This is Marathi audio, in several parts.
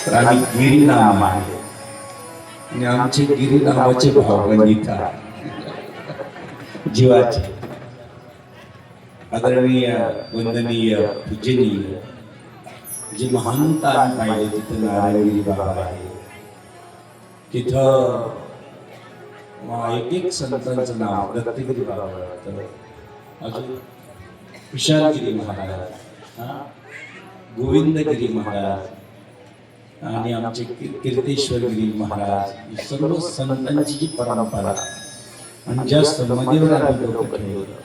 तर आम्ही गिरीनाम आहे आणि आमचे गिरीनामाचे भावबंदिता जीवाचे आदरणीय वंदनीय पूजनीय जे महानता आम्ही पाहिले तिथं नारायणगिरी बाबा आहे, तिथं एक एक संतांचं नाव दत्तगिरी बाबा, अजून विशालगिरी महाराज, गोविंदगिरी महाराज आणि आमचे कीर्तेश्वरगिरी महाराज, ही सर्व संतांची जी परंपरा आणि ज्या समाधीवर आम्ही लोक ठेवलं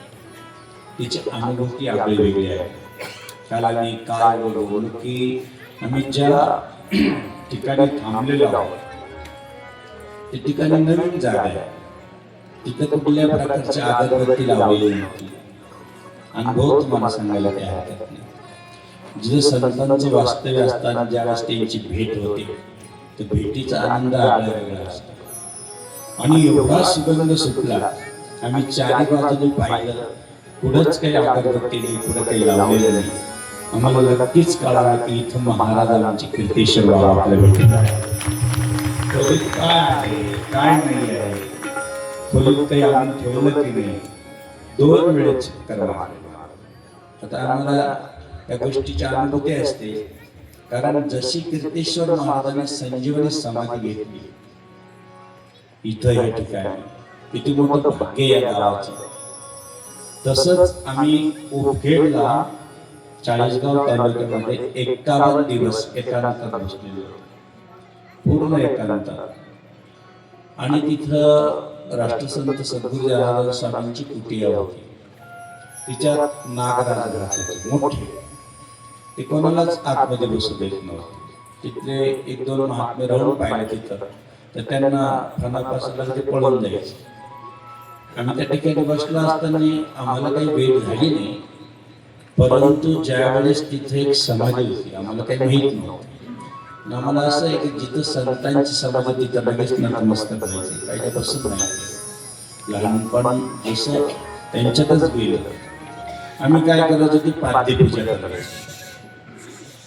तिची अनुभूती आपली वेगळी आहे. काल आम्ही काय बोललो की आम्ही ज्या ठिकाणी थांबलेलो आहोत त्या ठिकाणी नवीन जागा आहे, तिथं कुठल्या प्रकारची अगरबत्ती लावलेली नव्हती. अनुभव तुम्हाला सांगायला काय हरकत नाही. जिथे संतांचं वास्तव्य असताना ज्यावेळेस त्यांची भेट होते त्या भेटीचा आनंद आपला वेगळा असतो. आणि एवढा सुगंध सुटला, आम्ही चारी बाजूने पाहिलं, पुढंच काही अगरबत्ती नाही, पुढं काही लावलेलं नाही. आम्हाला नक्कीच कळालं की इथं महाराज आमचे कीर्तेश्वर बाबा आपल्या भेटत आहे. काय आहे काय नाही आहे, खोलीत काही आम्ही ठेवलं की नाही, 2 वेळेस करावं. आता आम्हाला त्या गोष्टीची अनुभूती असते, कारण जशी कीर्तेश्वर महाराजांनी संजीवनी समाधी घेतली इथं या ठिकाणी, किती मोठं भाग्य या गावाचं. तसंच आम्ही उफखेडला चाळीसगाव तालुक्यामध्ये 51 दिवस एकांतात बसलेलो, पूर्ण एकांतात. आणि तिथं राष्ट्रसंत सद्गुरू जनार्दन स्वामींची कुटिया होती, तिच्यात नागराज राहत होते मोठे, ते कोणालाच आतमध्ये बसू देत नव्हते. तिथले 1-2 महात्मे राहून पाहिले तिथं, तर त्यांना फणापासून ते पळून जायचे. आम्ही त्या ठिकाणी बसलो असताना आम्हाला काही भेट झाली नाही, परंतु ज्यावेळेस तिथे एक समाधी होती, आम्हाला काही माहीत नव्हतं. आम्हाला असं आहे की जिथं संतांची समाधी तिथं लगेच नतमस्तक व्हायची, पहिल्यापासून नाही. लहानपण जसं त्यांच्यातच गेलं, आम्ही काय करायचो ती पाद्यपूजा करायचो.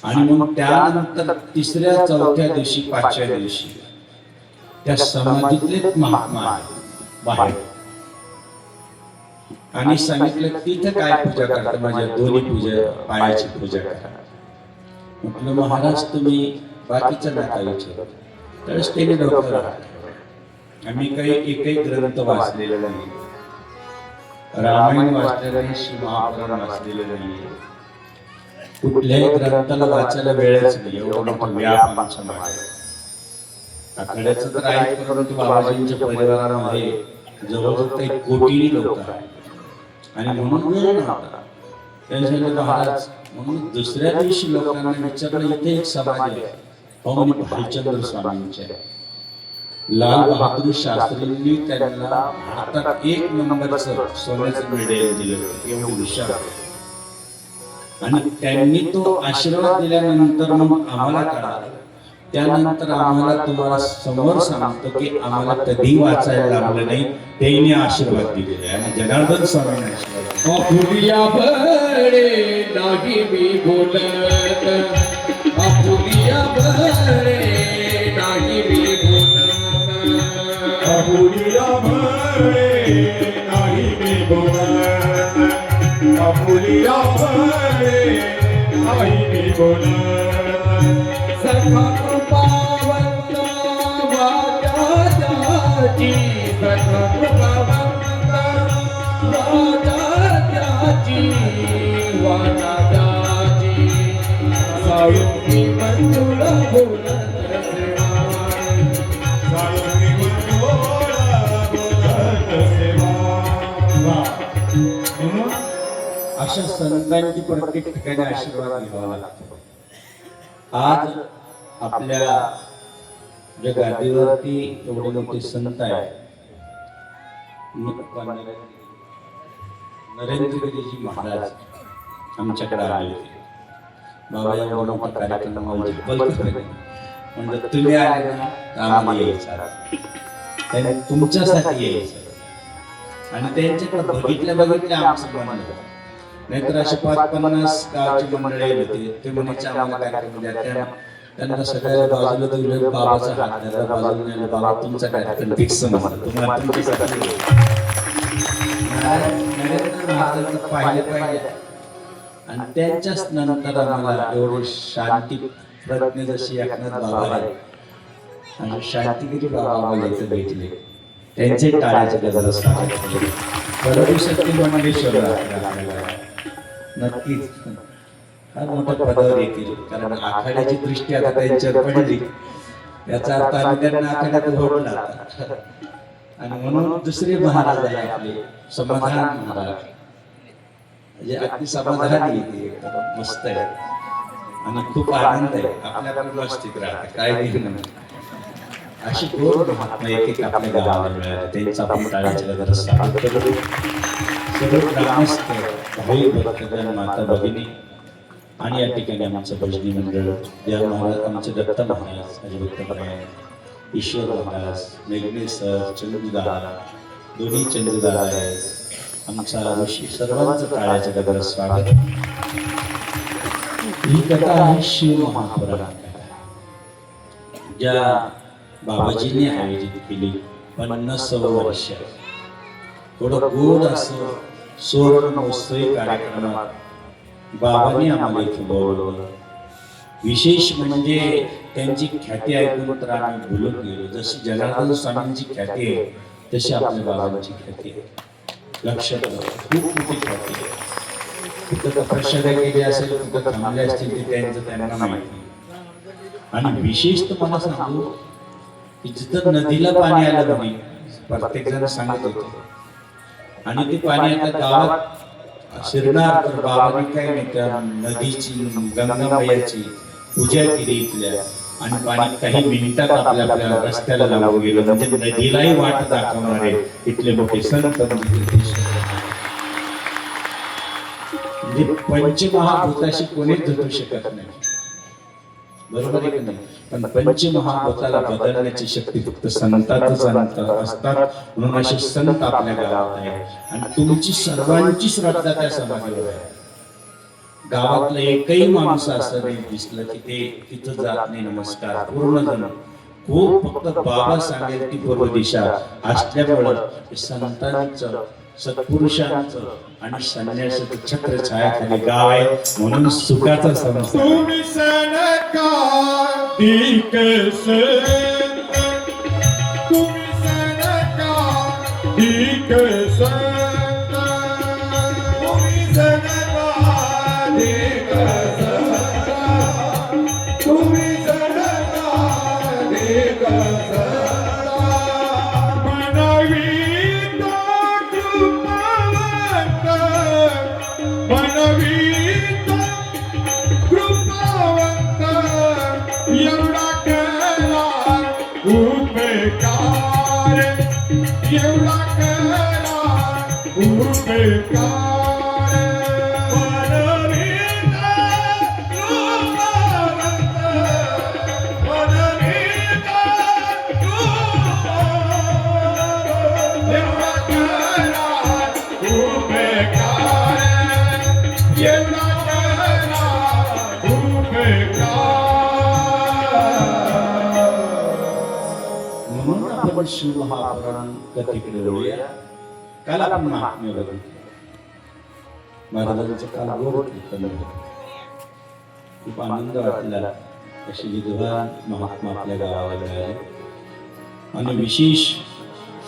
आणि मग त्यानंतर 3ऱ्या 4थ्या दिवशी 5व्या दिवशी त्या समाधीतले महात्मा बाहेर आणि सांगितलं तिथं काय पूजा करता, माझ्या दोन्ही पूजा पायाची पूजा करा. म्हटलं महाराज तुम्ही बाकीचं नका विचारू. त्यावेळेस त्यांनी डोक्यावर राहत, आम्ही काही एकही ग्रंथ वाचलेला नाही, रामायण वाचलेलं नाही, महापुराण वाचलेलं नाही, कुठल्याही ग्रंथाला वाचायला वेळच नाही. एवढं मोठं व्याप आमच्या मागे. आखाड्याचं तर आहे, परंतु बाबाजींच्या परिवारामध्ये जवळजवळ काही कोटी लोक आहेत आणि म्हणून वेळ नव्हता. त्यांच्याकडे महाराज म्हणून दुसऱ्या दिवशी लोकांना विचारलं इथे एक समाधी आहे, पवनी भालचंद्र स्वामींची आहे. लाल बहादूर शास्त्रींनी त्यांना भारतात 1 नंबरचं सोन्याचं मेडल दिलं, एवढं विशाल. आणि त्यांनी तो आशीर्वाद दिल्यानंतर मग आम्हाला कळालं, त्यानंतर आम्हाला तुम्हाला समोर सांगतो की आम्हाला कधी वाचायला लागलं नाही, त्यांनी आशीर्वाद दिलेले आणि जनार्दन स्वामींनी आशीर्वाद आपुलिया बळे नाही मी बोलत, आपुलिया बळे नाही मी बोलत, आपुलिया बळे नाही मी बोलत, आपुलिया बळे नाही मी बोलत. सखा कृपावंत वाजाची, सखा कृपावंत वाजाची, वाजाची साळुंगी मंजुळ बोलत सेवा, साळुंगी मंजुळ बोलत सेवा. अशा संतांची प्रत्येक ठिकाणी आशीर्वाद घ्यावा लागतो. आज आपल्या ज्या गादीवरती एवढे मोठे संत आहेत, नरेंद्रगिरीजी महाराज आमच्याकडे आले होते. बाबा एवढा मोठा कार्यक्रम म्हणजे तुम्ही आले ना तर आम्हाला यायचं, तुमच्यासाठी यायचं. आणि त्यांच्याकडे बघितल्या आमचं मन होतं. नाहीतर असे 5-50 गावची मंडळी होते, ते म्हणायचे आम्हाला कार्यक्रम द्या, त्या त्यांना सगळ्या बाजूला दिलं, बाबाचा हात धरला, बाजूला नेलं, बाबा तुमचा कार्यक्रम फिक्स म्हणलं, तुम्हाला तुमच्यासाठी नरेंद्र महाराजांचं पाहिलं आणि त्यांच्याच नंतर आम्हाला एवढी शांती प्रज्ञ जशी एकनाथ बाबा आहे आणि शांतिगिरी बाबा आम्हाला इथे भेटले, त्यांचे टाळ्याचे गजर स्वागत केले. बरोबर शक्ती मंडळेश्वर नक्कीच फार मोठ्या पदावर येतील, कारण आखाड्याची दृष्टी आता त्यांच्यावर पडली, याचा अर्थ आम्ही त्यांना आखाड्यात घोटला. आणि म्हणून दुसरे महाराज आहे आपले समाधान महाराज, म्हणजे अगदी समाधान येते, मस्त आहे आणि खूप आनंद आहे, आपल्याला उपस्थित राहते, काय नाही. अशी दोन महात्मा एक आपल्या गावाला मिळाले, त्यांचा आपण टाळ्याच्या गजरात स्वागत करू. सर्व ग्रामस्थ भाई भक्तगण, माता भगिनी आणि या ठिकाणी आमचं भजनी मंडळ, या महाराज आमचे दत्त महाराज, हरिभक्त परायण, ईश्वर महाराज, मेघने सर, चंद्रदादा, दोन्ही चंद्रदादा आहेत, आमचा ऋषी, सर्वांचं टाळ्याच्या गजरात स्वागत. ही कथा आहे शिव महापुराण, ज्या बाबाजींनी आयोजित केली 50 वर्ष. थोडं गोड असं सुवर्ण महोत्सवी कार्यक्रमात बाबांनी आम्हाला इथे बोलवलं. विशेष म्हणजे त्यांची ख्याती ऐकून तर आम्ही बोलून गेलो. जशी जनार्दन स्वामींची ख्याती आहे तशी आपल्या बाबांची ख्याती आहे. लक्षात खूप मोठी ख्याती आहे. कुठं तपश्चर्या केली असेल, कुठं थांबले असतील ते त्यांना माहिती. आणि विशेष तर मला सांगू की जिथं नदीला पाणी आलं नाही, प्रत्येक जण सांगत होते, आणि ते पाणी आता गावात शिरणार, तर बाबांनी काय नाही त्या नदीची, गंगामायाची पूजा केली इथल्या, आणि पाणी काही मिनिटात आपल्या रस्त्याला लागू गेलं. म्हणजे नदीलाही वाट दाखवणारे इथले मोठे संत, म्हणजे पंचमहाभूताशी कोणीच झटू शकत नाही, बरोबर आहे की नाही. पण पंचमहाभूताला बदलण्याची शक्ती फक्त संतातच असतात. म्हणून असे संत आपल्या गावात आहेत आणि तुमची सर्वांची श्रद्धा त्या समाजावर आहे. गावातला एकही माणूस असं नाही दिसलं की ते तिथं जात नाही नमस्कार. पूर्ण जण खूप फक्त बाबा सांगेल ती पूर्व दिशा असल्यामुळं संतांचं, सत्पुरुषांचं आणि संन्यासाचं छत्र छायाखाली गाव आहे. म्हणून सुखाचा संसार. तुम्ही सनकादिक संत, तुम्ही सनकादिक संत, तुम्ही सनकादिक संत, तुम्ही सनकादिक संत, मनवीत कृपावंत, मनवीत कृपावंत, एवढा केला उपकार, एवढा केला उपकार, मनवीत कृपावंत, मनवीत कृपावंत, एवढा केला उपकार, एवढा केला उपकार. म्हणून आपण शिव महापुराण कथेकडे वळूया. काल आपण महात्म्य बघितलं, महाराजांचं काल गोड कीर्तन झालं. खूप आनंद वाटला. अशी विद्वान महात्मा आपल्या गावाला मिळाले आणि विशेष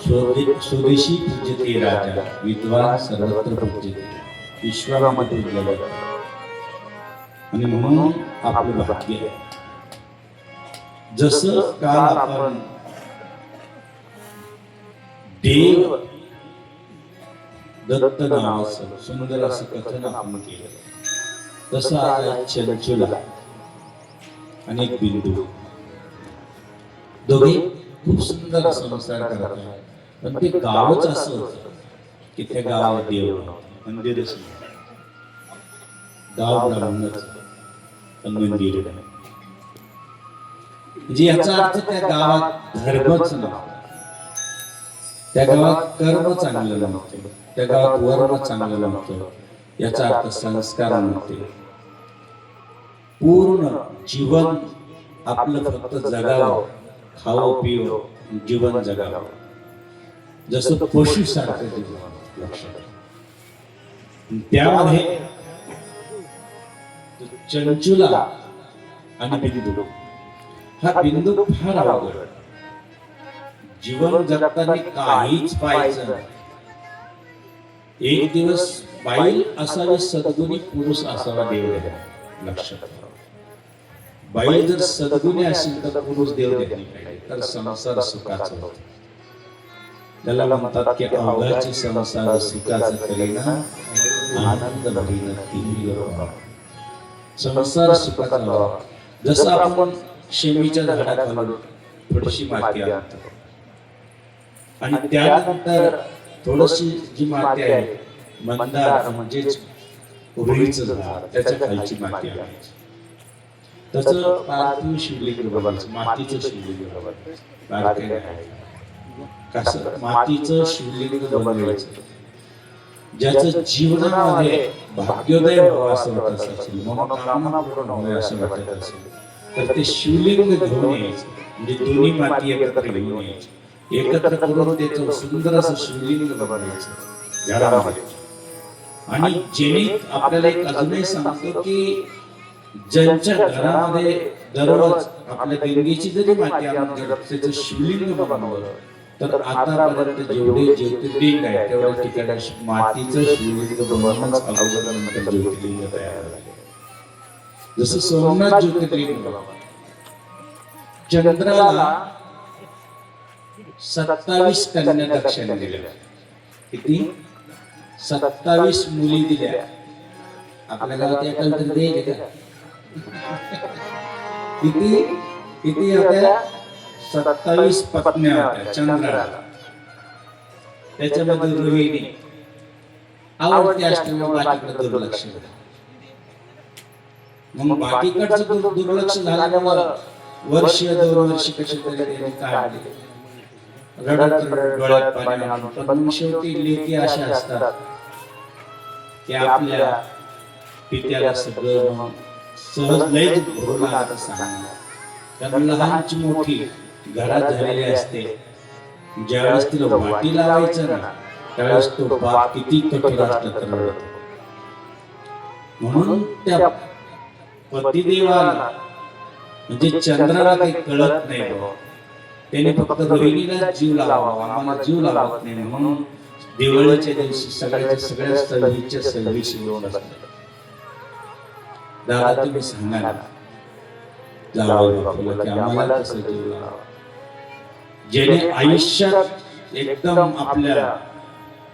स्वदेशी पूज्यते राजा, विद्वान सर्वत्र पूज्यते, विश्वामध्ये पूजलं जातं. आणि म्हणून आपलं भाग्य आहे. जसं काल आपण देव दत्त नावाचं सुंदर असं कथन आपण केलं, तसं आज चंचुला आणि एक बिंदू, दोघे खूप सुंदर संसार करतात. पण ते गावच असं होतं की त्या गावात देव नव्हतं, मंदिरच नव्हतं. गाव ब्राह्मणच पण मंदिर नाही. म्हणजे याचा अर्थ त्या गावात धर्मच नव्हता, त्या गावात कर्म चांगलं नव्हतं, त्या गावात वर्म चांगलं नव्हतं. याचा अर्थ संस्कार नव्हते. पूर्ण जीवन आपलं फक्त जगावं, खावं पिवं, जीवन जगावं, जसं पशुसारखं जीवन लक्षात. त्यामध्ये चंचुला आणि बिंदू, हा बिंदू फार अवघड. जीवन जगताना काहीच पाहायचं नाही. एक दिवस बाईल असावी सद्गुणी, पुरुष असावा देव द्यावा लक्षात ठेवा. बाईल जर सद्गुणी असेल तर पुरुष देव द्यायला पाहिजे, तर संसार सुखाचा होतो. त्याला म्हणतात की अवघाची संसार सुखाचा करीना, आनंद भरीन तिन्ही व्हावा. संसार सुखाचा व्हावा. जसं आपण शेमीच्या झाडाखालून थोडीशी माती आणतो आणि त्यानंतर थोडीशी जी माती आहे मंदार म्हणजेच रुईचं झाड, त्याच्या खालची माती आणायची. त्याचं पार्थिव शिवलिंग बनवायचं, मातीचं शिवलिंग बनवायचं. बारकाईने आहे कसं मातीचं शिवलिंग बनवायचं, ज्याचं जीवनामध्ये भाग्योदय व्हावं असं वाटत असेल, मनोकामना पूर्ण व्हावी असं वाटत असेल, तर ते शिवलिंग घेऊन यायचं. म्हणजे दोन्ही माती एकत्र घेऊन यायची, एकत्र करून त्याचं सुंदर असं शिवलिंग बनवायचं झाडामध्ये. आणि जेणे आपल्याला एक अजूनही सांगतो की ज्यांच्या घरामध्ये दररोज आपल्या गंगेची जरी माती आणून जर त्याचं शिवलिंग बनवलं, तर आतापर्यंत जेवढे ज्योतिर्लिंग आहे तेवढ्या ठिकाणी मातीचं शिवलिंग बनवणंच अगोदर नंतर ज्योतिर्लिंग तयार झाले. जसं सोमनाथ ज्योतिर्लिंग, चंद्राला 27 कन्या दक्षिणा दिल्या. किती? 27 मुली दिल्या. आपल्या गावात एकाला तरी द्यायचे का? किती किती होत्या? 27 पत्न्या होत्या चंद्राला. त्याच्यामध्ये रोहिणी आवडती असल्यामुळे बाकीकडे दुर्लक्ष झालं. मग बाकीकडचं दुर्लक्ष झाल्यामुळं वर्ष 2 वर्ष कशी तरी त्यांनी काढले, रडत डोळ्यात पाणी आणून. पण शेवटी लेकी अशा असतात की आपल्या पित्याला सगळं सहज लय भरून आता सांगणार. कारण लहानची मोठी घरात झालेली असते, ज्यावेळेस तिला वाटी लावायचं ना त्यावेळेस तो बाप किती कठोर असला तर रडतो. म्हणून त्या पतिदेवाला म्हणजे चंद्राला काही कळत नाही बाबा, त्याने फक्त रोहिणीला जीव लावावा, आम्हाला जीव लावत नाही. म्हणून दिवाळीच्या दिवशी सगळ्या 26 येऊन असतात. दादा तुम्ही सांगा ना जावं बापूला की आम्हाला कसं जीव लावावा, जेणे आयुष्यात एकदम आपल्या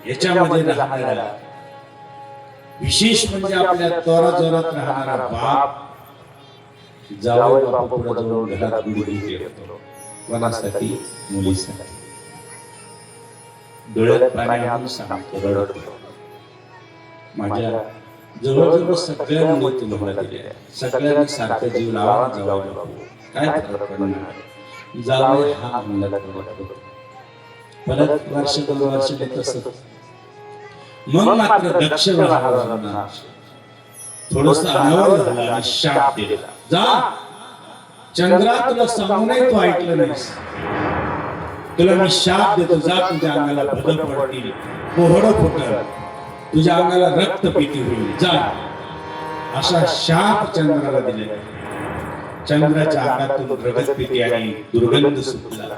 ह्याच्यामध्ये राहणारा, विशेष म्हणजे आपल्या जोरात राहणारा बाप जावई बापू पुढे जाऊन घरात गुढी ठेवतो. कोणासाठी? मुलीसाठी. डोळ्यात पाणी आणून सांगतो, रडतो. माझ्या जवळजवळ सगळ्या मुली तुम्हाला दिल्या, सगळ्यांनी सारखं जीव लावा जावई बापू, काय फरक पडणार? जावई हा मुलाला वाटतो. परत वर्ष 2 वर्ष तसंच. मग मात्र दक्ष राहणार थोडस अनावर झाला आणि शाप दिला, जा चंद्रा तुला सांगूनही तू ऐकलं नाहीस, तुला मी शाप देतो, जा तुझ्या अंगाला भद पडतील, कोहड फुटल, तुझ्या अंगाला रक्तपिती होईल, जा. असा शाप चंद्राला दिला. चंद्राच्या अंगातून रक्तपिती आणि दुर्गंध सुटला.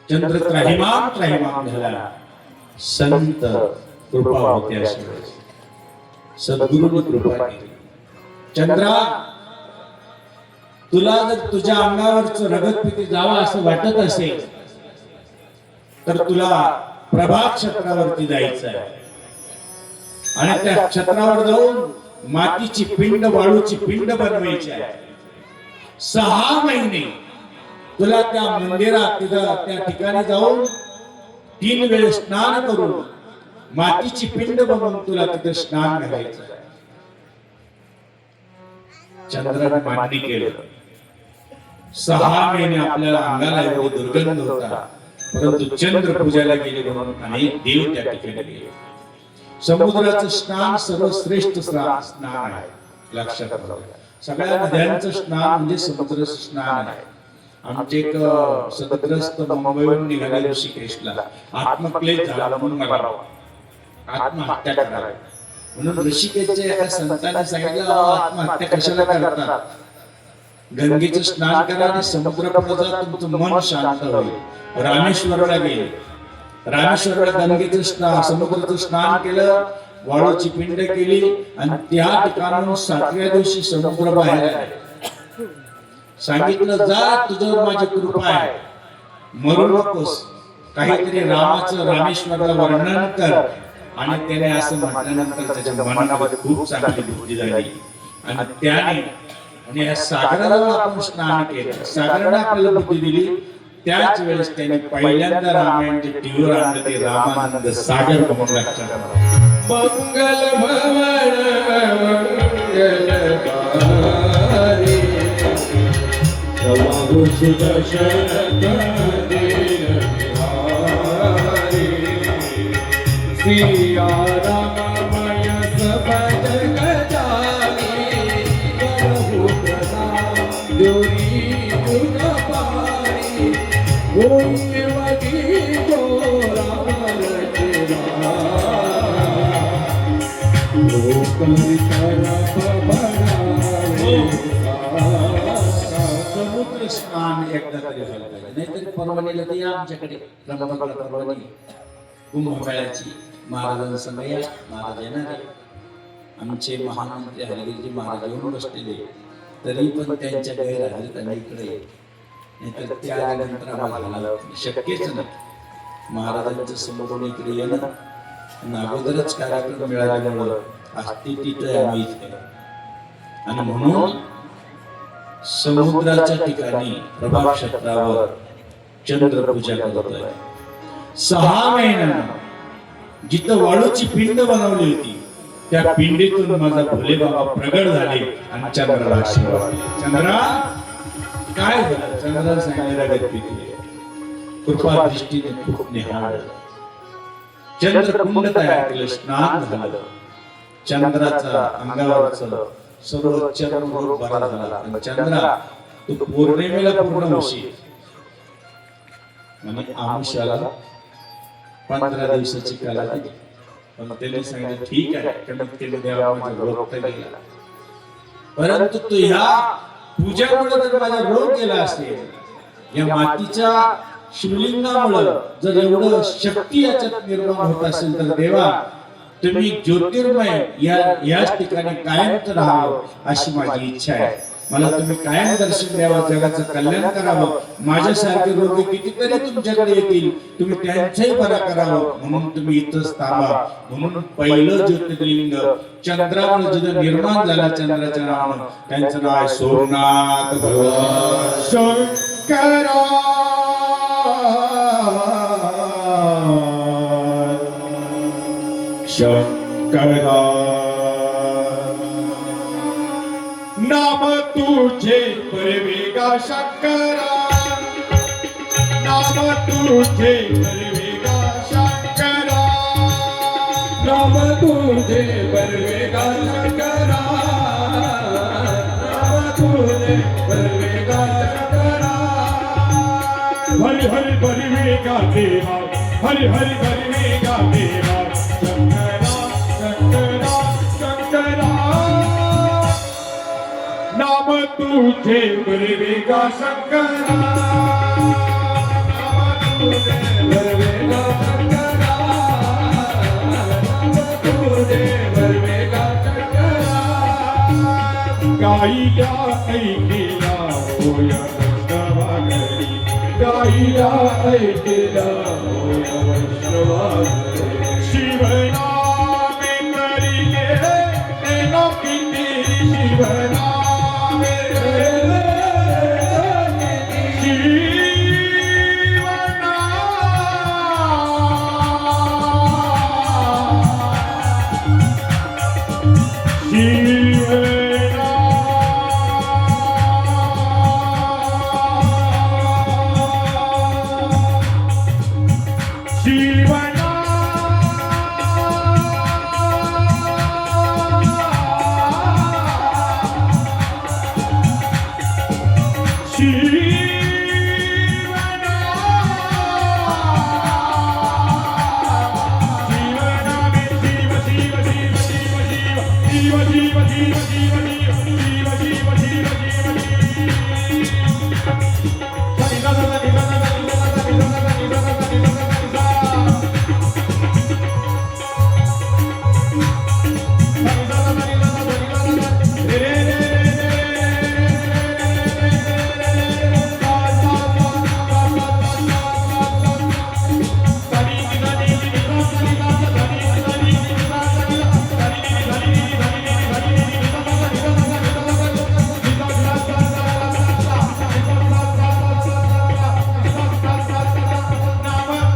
चंद्र त्राहिमाम झाला. संत कृपा होते अशी सद्गुरूंनी कृपा केली. चंद्रा तुला जर तुझ्या अंगावरच रगतपिती जावा असं वाटत असेल तर तुला प्रभा क्षेत्रावरती जायचं आहे आणि त्या क्षेत्रावर जाऊन मातीची पिंड, वाळूची पिंड बनवायची आहे. 6 महिने तुला त्या मंदिरात त्या ठिकाणी जाऊन 3 वेळ स्नान करून मातीची पिंड बनवून तुला तिथे स्नान घालायचं आहे. चंद्राने मान्य केलं. 6 महिने आपल्याला अंगाला एवढी दुर्गंध होता, परंतु चंद्र पूजाला गेले म्हणून अनेक देव त्या ठिकाणी गेले. समुद्राचं स्नान सर्वश्रेष्ठ स्नान आहे लक्षात ठेवा. सगळ्या नद्यांचं स्नान म्हणजे समुद्र स्नान आहे. आमचे एक सदग्रस्त मुंबईवरून निघाले ऋषिकेशला, आत्मक्लेश झाला म्हणून मरावं, आत्महत्या करावी म्हणून ऋषिकेशच्या एका संतांनी सांगितलं, आत्महत्या कशाला करतात, गंगेचं स्नान करा आणि समुद्रापुढे जा, तुमचं मन शांत होईल. रामेश्वरला गेले, रामेश्वरला गंगेचं स्नान समुद्राचं स्नान केलं, वाळूची पिंड केली आणि त्या ठिकाणाहून 7व्या दिवशी समुद्र बाहेर आले. सांगितलं, जा तुझ्यावर माझी कृपा आहे, मरू नकोस, काहीतरी रामाचं रामेश्वरला वर्णन कर. आणि त्याने असं म्हटल्यानंतर त्याच्या मनामध्ये खूप चांगली बुद्धी झाली आणि त्याने आणि या सागराला आपण स्नान केलं, सागराने आपल्याला बुद्धी दिली. त्याच वेळेस त्याने पहिल्यांदा रामायणचे टीव्हीवर आणलं, ते रामानंद सागर म्हणून लक्षात आलं. मंगल भवन मंगलकारी प्रभु सुदर्शन दीनधारी सिया राममय सब जग जानी प्रभु प्रणाम जोरी जुग पारी पुण्यवती जो राम रचिरा समुद्र स्नान एकदा तरी व्हायला पाहिजे, नाहीतरी परवानीला ते या आमच्याकडे त्र्यंबकला परवानी कुंभमेळ्याची महाराजांसमोर या, महाराज येणार आहे. आमचे महामंत्री हरिगिरीजी महाराज येऊन बसलेले, तरी पण त्यांच्या गैरहजेरीत आम्ही इकडे येऊ, नाहीतर ते आल्यानंतर आम्हाला शक्यच नाही. महाराजांच्या समोरून इकडे येणं आणि अगोदरच कार्यक्रम मिळाल्यामुळं आस्ती तिथं आम्ही इथे. आणि म्हणून समुद्राच्या ठिकाणी प्रभा क्षेत्रावर चंद्र पूजा करतोय. 6 महिन्यानं जिथं वाळूची पिंड बनवली होती, त्या पिंडीतून माझा भोले बाबा प्रगट झाले आणि चंद्राला आशीर्वाद दिले. चंद्रा काय झालं? चंद्राला सांगितलं, गती कृपा दृष्टीने खूप निहाळ, चंद्रकुंड तयार केलं, स्नान झालं, चंद्राचा अंगावरचं सर्व चर्म रोग बरा झाला. आणि चंद्रा तू पौर्णिमेला पूर्ण होशील आणि आमुष्याला 15 दिवसाची कालावधी. पण त्याने सांगितलं, ठीक आहे, कमीत कमी देवा माझा रोग तर गेला, परंतु तू ह्या पूजेमुळे जर माझा रोग गेला असेल, या मातीच्या शिवलिंगामुळे जर एवढं शक्ती याच्यात निर्माण होत असेल, तर देवा तुम्ही ज्योतिर्मय याच ठिकाणी कायम राहावं अशी माझी इच्छा आहे. मला तुम्ही कायम दर्शन द्यावं, जगाचं कल्याण करावं. माझ्यासारखे रोगी कितीतरी तुमच्याकडे येतील, तुम्ही त्यांचाही बरा करावं म्हणून तुम्ही इथंच थांबा. म्हणून पहिलं ज्योतिर्लिंग चंद्रामुळे जिथं निर्माण झाला, चंद्राच्या नावानं, त्यांचं नाव आहे सोमनाथ भगवान शंकरा शंकरा. नाम तुझे परवेगा शंकरा, नाम तुझे परवेगा शंकरा, नाम तुझे बलवेगा शंकरा, नाम तुझे बलवेगा शंकरा. हरि हरि परवेगा देवा, हरि हरि परवेगा देवा, शंकरा शंकरा शंकरा. नाम तुझे परवेगा शंकरा, नाम तुझे बलवेगा शंकरा, नाम तुझे बलवेगा शंकरा. गाईला ऐकिला होय वैष्णवागरी, गाईला ऐकिला होय वैष्णवागरी. शिवनामे करिले एनो किती, शिवनामे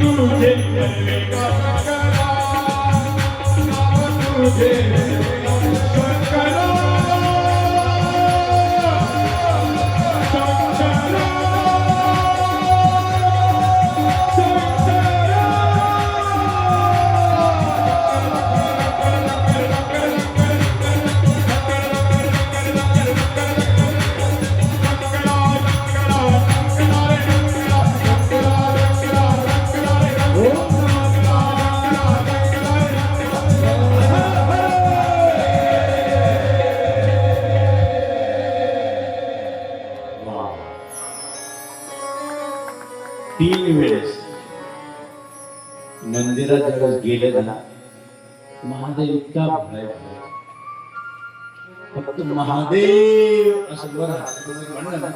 तुझे बलवेगा शंकरा, नाम तुझे बलवेगा शंकरा, शंकरा, तीन वेळेस मंदिरात ज्यावेळेस गेले ना महादेव इतका भरायचा फक्त महादेव असं बरं म्हणलं ना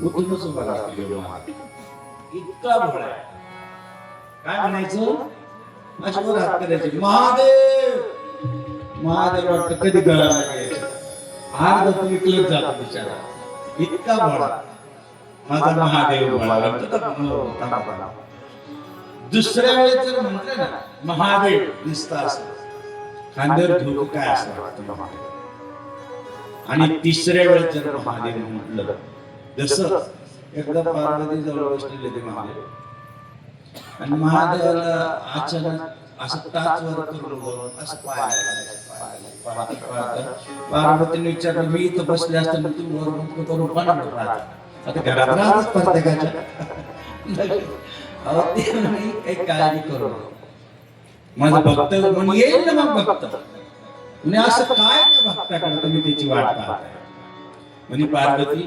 उठूनच उभा राहतो महादेव इतका भराय काय म्हणायचं अशी वर हात करायचे महादेव महादेव वाटतं कधी गळा लागायचं अर्ध तो विकलत जातो बिचारा इतका भरा माझा महादेव भळा दुसऱ्या वेळेस जर म्हटलं ना महादेव दिसता असं खांद्यावर धोक काय असं वाटतं महादेव आणि तिसऱ्या वेळेस जर महादेव म्हटलं जसं एकदा पार्वती जवळ बसलेले ते महादेव आणि महादेवाला अचानक असं टाच वर करून असं पार्वतीने विचारलं मी इथं बसले असताना तू वर करून पाणी आता घरात राहतच प्रत्येकाच्या अहो ते म्हणे काही काळजी करू नका. माझं भक्त म्हणून येईल ना मग भक्त म्हणे असं काय त्या भक्ताकडे तुम्ही त्याची वाट पाहताय म्हणे पार्वती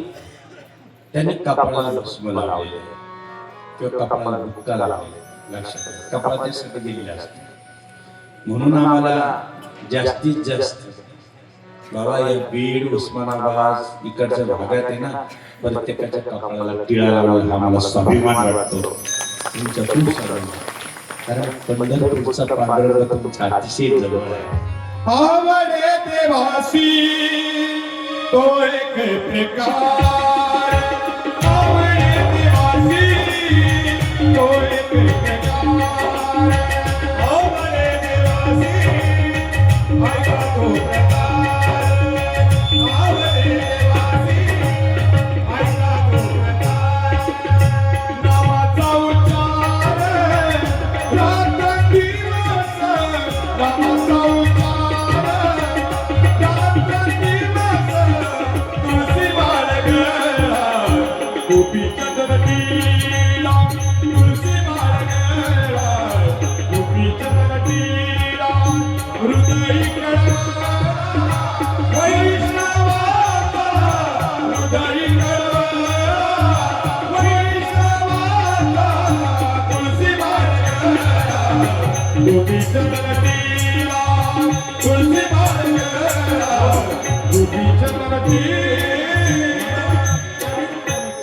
त्यांनी कपाळाला भस्म लावले किंवा कपाळाला बुक्का लावले लक्षात कपाळासाठी दिलेले असते म्हणून आम्हाला जास्तीत जास्त बाबा या बीड उस्मानाबाद इकडच्या भागात आहे ना प्रत्येकाच्या कपाळाला टिळा लावला आम्हाला स्वाभिमान वाटतो तुमच्या खूप सारं कारण पंढरपूरचा पांडुरंग तुमच्या अतिशय जवळ आहे आवडे देवासी तो एक प्रकार, आवडे देवासी तो एक प्रकार, आवडे देवासी ऐका तो प्रकार, आवडे देवासी ऐका तो प्रकार, नामाचा उच्चार रात्रंदिवस, नामाचा उच्चार रात्रंदिवस, तुळशी बाळगला गोपीचंद्र टीला, तुळशी बाळगला गोपीचंद्र टीला, हृदय कळवळा वैष्णवाचा, हृदय कळवळा वैष्णवाचा, तुळशी बाळगला गोपीचंद्र टीला, तुळशी बाळगला गोपीचंद्र टीला.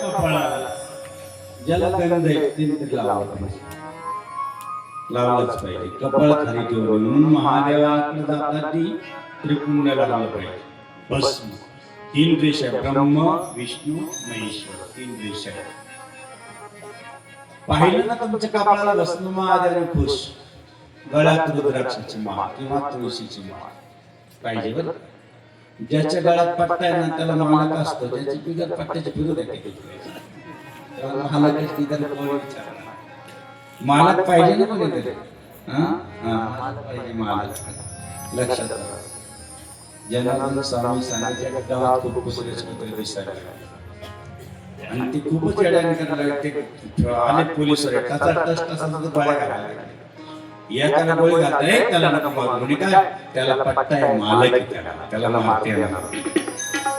कपाळाला ज्याला गंध आहे ते लावलं पाहिजे लावलंच पाहिजे कपाळ खाली ठेवून म्हणून महादेवाकडे जाताना त्रिपुंड लावलं पाहिजे भस्म तीन रेषा ब्रह्म विष्णू महेश्वर तीन रेषा पाहिलं ना तुमच्या कपाळाला भस्म महादेवाने खुश गळ्यात रुद्राक्षाची माळ किंवा तुळशीची माळ पाहिजे बरं ज्याच्या गळ्यात पट्टा आहे ना त्याला मालक असतो ज्याची बिगर पट्ट्याची फिरू द्या मालक मालक पाहिजे ना कोणीतरी मालक पाहिजे मालक लक्षात ठेवा जनार्दन स्वामी सांगितलं गावात खूप कुत्रे दिसायला आणि ते खूपच येड्याने करायला लागले ते आले पोलीस तासात बाळा घालायला लागले एकाला गोळी घालताय त्याला नका मारू म्हणजे काय त्याला पट्टा आहे मालक आहे त्याला मारते येणार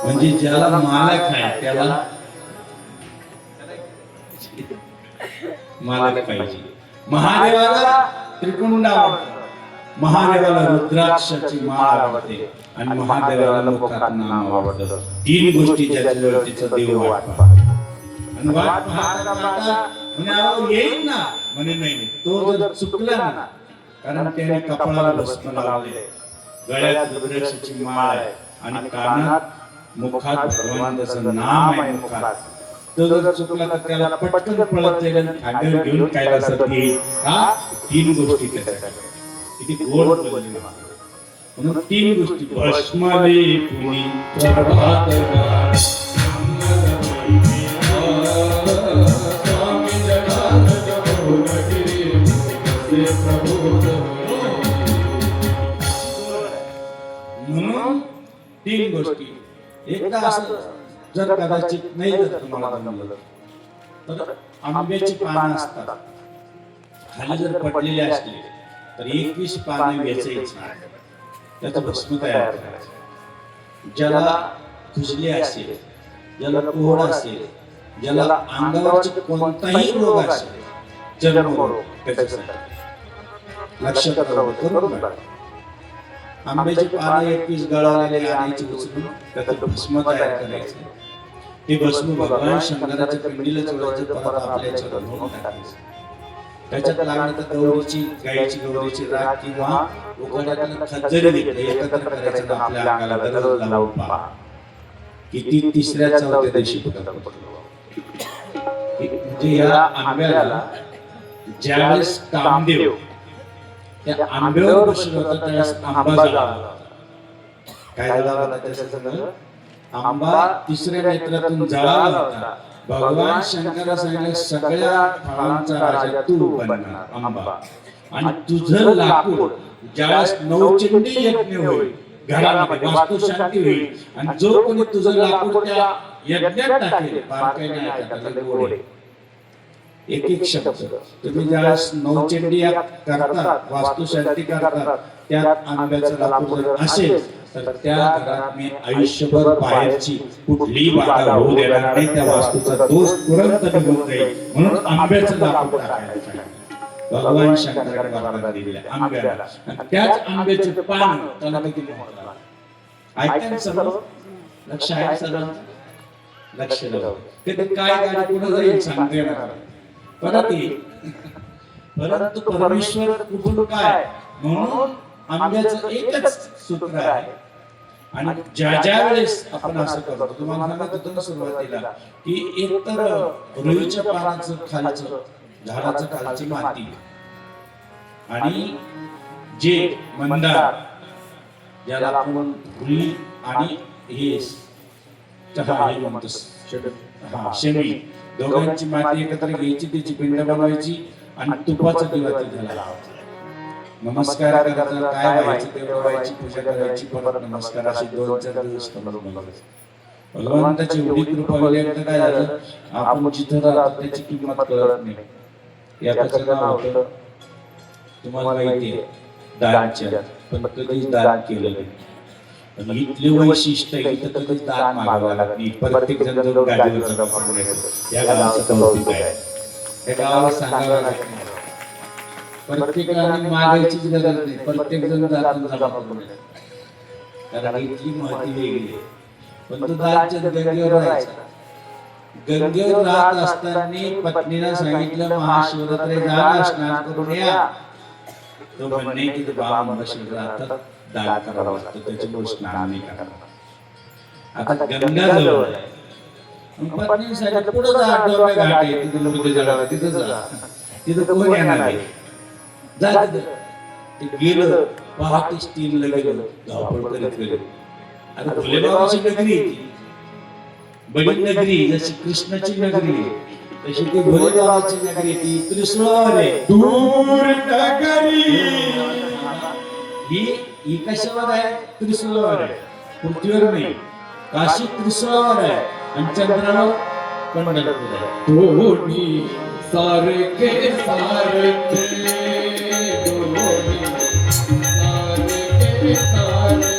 म्हणजे ज्याला मालक आहे त्याला मालक पाहिजे महादेवाला त्रिपुंड आवडतं महादेवाला रुद्राक्षाची माळ आवडते आणि महादेवाला मुखात नाम आवडतं तीन गोष्टी ज्याच्यावर तिचा देव वाट पाहतो आणि वाट पाहता म्हणे अहो येईल ना म्हणे नाही तो जर चुकला ना कारण त्याने कपाळाला भस्म लावले गळ्यात रुद्राक्षाची माळ आहे आणि कानात मुखात भगवंताचं नाम आहे मुखात तो जर चुकला तर त्याला पटकन पळत जाईल आणि खांद्यावर घेऊन कैलासात येईल. हा 3 गोष्टी त्याच्याकडे किती गोड बोलली. म्हणून 3 गोष्टी भस्मले कुणी प्रभात काळ. स्वामी जगात जगो नगिरी मुझसे प्रभुत म्हणून 3 गोष्टी. एकदा असं जर कदाचित नाही जर तुम्हाला जमलं तर आंब्याची पानं असतात, खाली जर पडलेली असली तर 21 पानं वेचायची, त्याचं भस्म तयार करायचं. ज्याला खुजली असेल, ज्याला कोहड असेल, ज्याला अंगावरचे कोणताही रोग असेल, जन्मरोग, त्याच्यासाठी लक्षात करून बघा. आंब्याची पानं 21 गळालेली आणायची, उचलून त्याचं भस्म तयार करायचं. ते भस्म भगवान शंकराच्या पिंडीला चोळायचं, परत आपल्या याच्यावर घालून टाकायचं. त्याच्यात लागलं तर गौरीची, गायीची गौरीची राख किंवा उघड्यातलं खज्जरी देखील एकत्र करायचं आणि आपल्या अंगाला दररोज लावून पहा किती 3ऱ्या-4थ्या दिवशी फरक पडतो. म्हणजे या आंब्याला ज्यावेळेस कामदेव त्या आंब्यावर बसला होता त्यावेळेस आंबा जळाला होता. काय जळाला होता त्याच्या संग? आंबा 3ऱ्या नेत्रातून जळाला होता. भगवान शंकरा सांगितलं सगळ्या फळांचा राजा तू बनणार आंबा, आणि तुझं लाकूड ज्यावेळेस नवचंडी यज्ञ होईल, घरामध्ये वास्तुशांती होईल, आणि जो कोणी तुझं लाकूड त्या यज्ञात टाकेल, बारकाईने ऐका, त्याला गोडे. एक एक शब्द तुम्ही ज्यावेळेस नवचंडी करता, वास्तुशांती करता, त्यात आंब्याचं लाकूड जर असेल तर त्या घरात मी आयुष्यभर बाहेरची कुठलीही बाधा होऊ देणार नाही, त्या वास्तूचा दोष तुरंत निघून जाईल. म्हणून आंब्याचं लाकूड टाकायचं. भगवान शंकराने वरदान दिलेलं आंब्याला, आणि त्याच आंब्याचे पान त्याला किती महत्त्व आहे. ऐकताय सर्व? लक्ष आहे सर्व? लक्ष द्यावं. कधी काय गाडी पुढे जाईल सांगता येणार, परत येईल. परंतु परमेश्वर कुठून काय, म्हणून आंब्याचं एकच सूत्र आहे. आणि ज्या वेळेस आपण असं करतो, तुम्हाला सांगत होतो ना सुरुवातीला की एकतर रुईच्या पानाचं खालचं, झाडाचं खालची माती, आणि जे मंदार, ज्याला आपण रुई आणि हे म्हणतो शेमी, दोघांची माती एकत्र घ्यायची, त्याची पिंड बनवायची आणि तुपाचा दिवा तिथे लावायचा. नमस्कार करायचा, काय व्हायचं ते व्हायची, पूजा करायची, परत नमस्कार, अशी 2-4 दिवस भगवंताची एवढी कृपा होईल. एकदा काय झालं, आपण जिथं राहतो त्याची किंमत कळत नाही. याचं नाव होतं, तुम्हाला माहिती आहे, दानच्या, पण कधीच दान केलं नाही. पण इथले वैशिष्ट्य इथं कधीच दान मागावं लागत नाही. प्रत्येक जण जर गाडीवर जमा येतो, या गावाचं कौतुक आहे. त्या गावाला सांगावं लागत नाही, प्रत्येकाने मागायचीच गरज नाही, प्रत्येक जण जातून जमा करून येतो. कारण इथली महती वेगळी आहे. पण तो दानच्या गंगेवर राहायचा. गंगेवर राहत असताना पत्नीला सांगितलं, महाशिवरात्री जा, स्नान करून या. तो म्हणणे की ते बाबा महाशिव राहतात, दान करावं लागतं, त्याच्यामुळे स्नान नाही करावं. आता गंगा जवळ आहे, पत्नीने सांगितलं पुढे जा, डोंगर घाट आहे, तिथं मुलगी जवळ, तिथं जा, तिथं कोण येणार आहे, जा तिथं. ते गेलं, पहाटेच 3ला गेलं, धावपळ करीत गेलं. आता भोलेबाबाची नगरी आहे ती, बडी नगरी, जशी कृष्णाची नगरी आहे तशी ती भोलेबाबाची नगरी, ती त्रिशूळावर आहे. दूर नगरी ही कशावर आहे? त्रिशूळावर आहे, पृथ्वीवर नाही. काशी त्रिशूळावर आहे आणि चंद्रावर पंढरपूर आहे. दोन्ही सारखे सारखे, दोन्ही सारखे सारखे.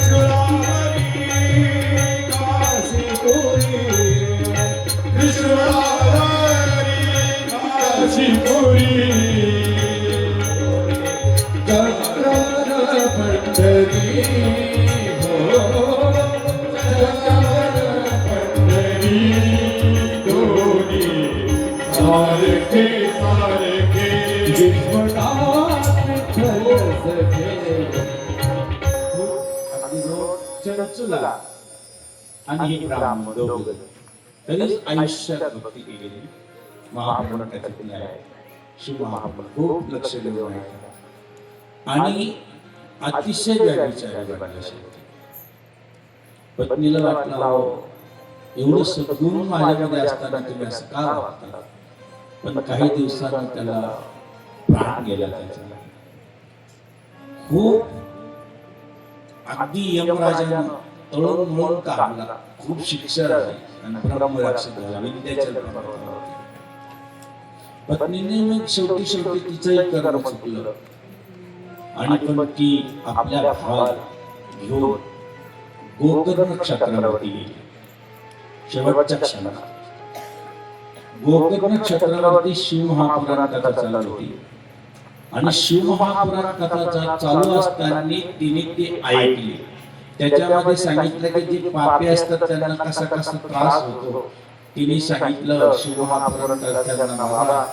त्रिशूळावरी काशीपुरी, त्रिशूळावरी काशीपुरी, चंद्रावर पंढरी, हो चंद्रावर पंढरी. दोन्ही सारखे सारखे, विश्वनाथ सखे. चंचुला आणि हे ब्राह्मण दोघं तरी आयुष्यात भक्ती केलेली महापुराण कथेतली आहे. शिव महापुराण खूप लक्ष देऊन ऐका आणि अतिशय व्याविचार पत्नीला वाटलं अहो, एवढं सद्गुण माझ्यामध्ये असताना तुम्ही असं का वागता? पण काही दिवसांनी त्याला प्राण गेला त्याचा. खूप अगदी यमराजानं तळून मळून काढला, खूप शिक्षा झाली आणि ब्रह्मरक्षक झाला, विंध्याचल पर्वतावर. पत्नीने मग शेवटी तिचंही कर्म चुकलं आणि पण ती आपल्या भावाला घेऊन गोकर्ण क्षेत्रावरती गेली. शेवटच्या क्षणात गोकर्ण क्षेत्रावरती शिव महापुराण कथा चालू होती आणि शिव महापुराण कथा चालू असताना तिने ती ऐकली. त्याच्यामध्ये सांगितलं की जे पापी असतात त्यांना कसा कसा त्रास होतो. तिने सांगितलं शिव महापुराण करताना मला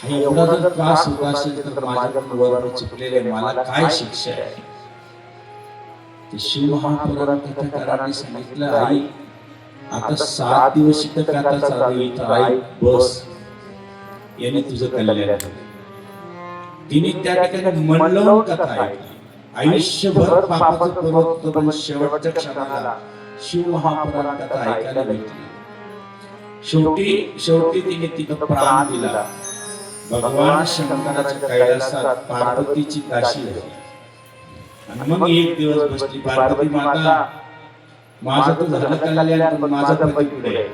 हा एवढा जर त्रास होत असेल तर माझ्याकडून वर्ण चुकलेले मला काय शिक्षा आहे. ते शिव महापुराण कथाकारांनी सांगितलं आई आता 7 दिवस इथं कथा चालू इथं आई बस याने तुझं कल्याण झालं. तिने त्या ठिकाणी मन लावून कथा ऐकली. आयुष्यभर पापाचं पर्वत पण शेवटच्या क्षणाला शिव महापुराण कथा ऐकायला भेटली. शेवटी तिने तिथं प्राण दिला. भगवान शंकराच्या कैलासात पार्वतीची काशी झाली आणि मग एक दिवस बसली पार्वती माता माझं तर झालं कल्याण पण माझा पती पुढे आहे.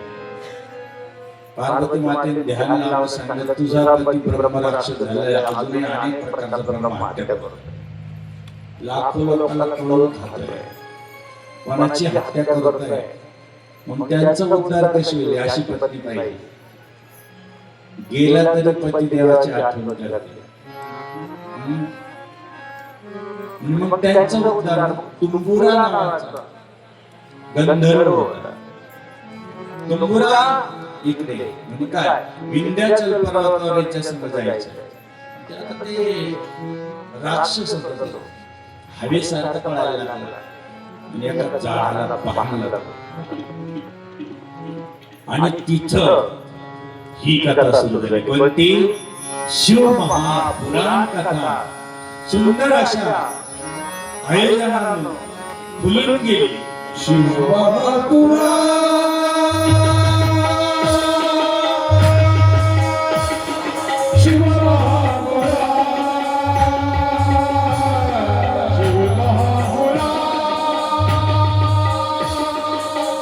पार्वती मातेने ध्यान लावून सांगितलं तुझा पती ब्रह्मराक्षस झालाय, अजूनही अनेक प्रकारचा ब्रह्म हत्या करतो, लाखो लोकांना कळवून खातोय, कोणाची हत्या करतोय. मग त्यांचा उद्धार कशी होईल अशी पत्नी पाहिजे. गेला तरी पती देवाची आठवण करते. मग त्यांचा उद्धार तुंबुरा नावाचा गंधर्व होता. तुंबुरा इकडे म्हणजे काय विंध्याचल पर्वतावर याच्या संग जायचं. त्यात ते राक्षस होता, हवेसारखं पळायला लागला म्हणजे एका झाडाला बांधला आणि तिथं ही कथा सुरू झाली. कोणती? शिव महापुराण कथा. सुंदर अशा आयोजनानं फुलून गेली. शिव महापुराण शिव महापुराण शिव महापुराण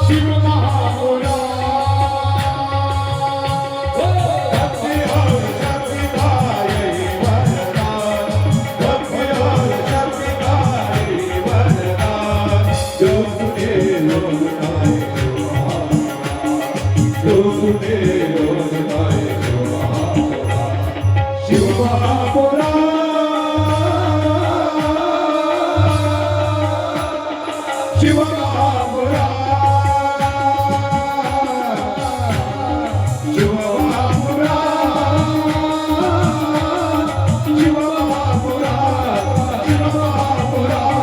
शिव महापुराण भक्ती और शक्ति भाई वरदान भक्ती और शक्ति भाई वरदान जो सुने लोग गाए जो सुने लोग गाए शिव महापुराण शिव महापुराण शिव महापुराण शिव महापुराण शिव महापुराण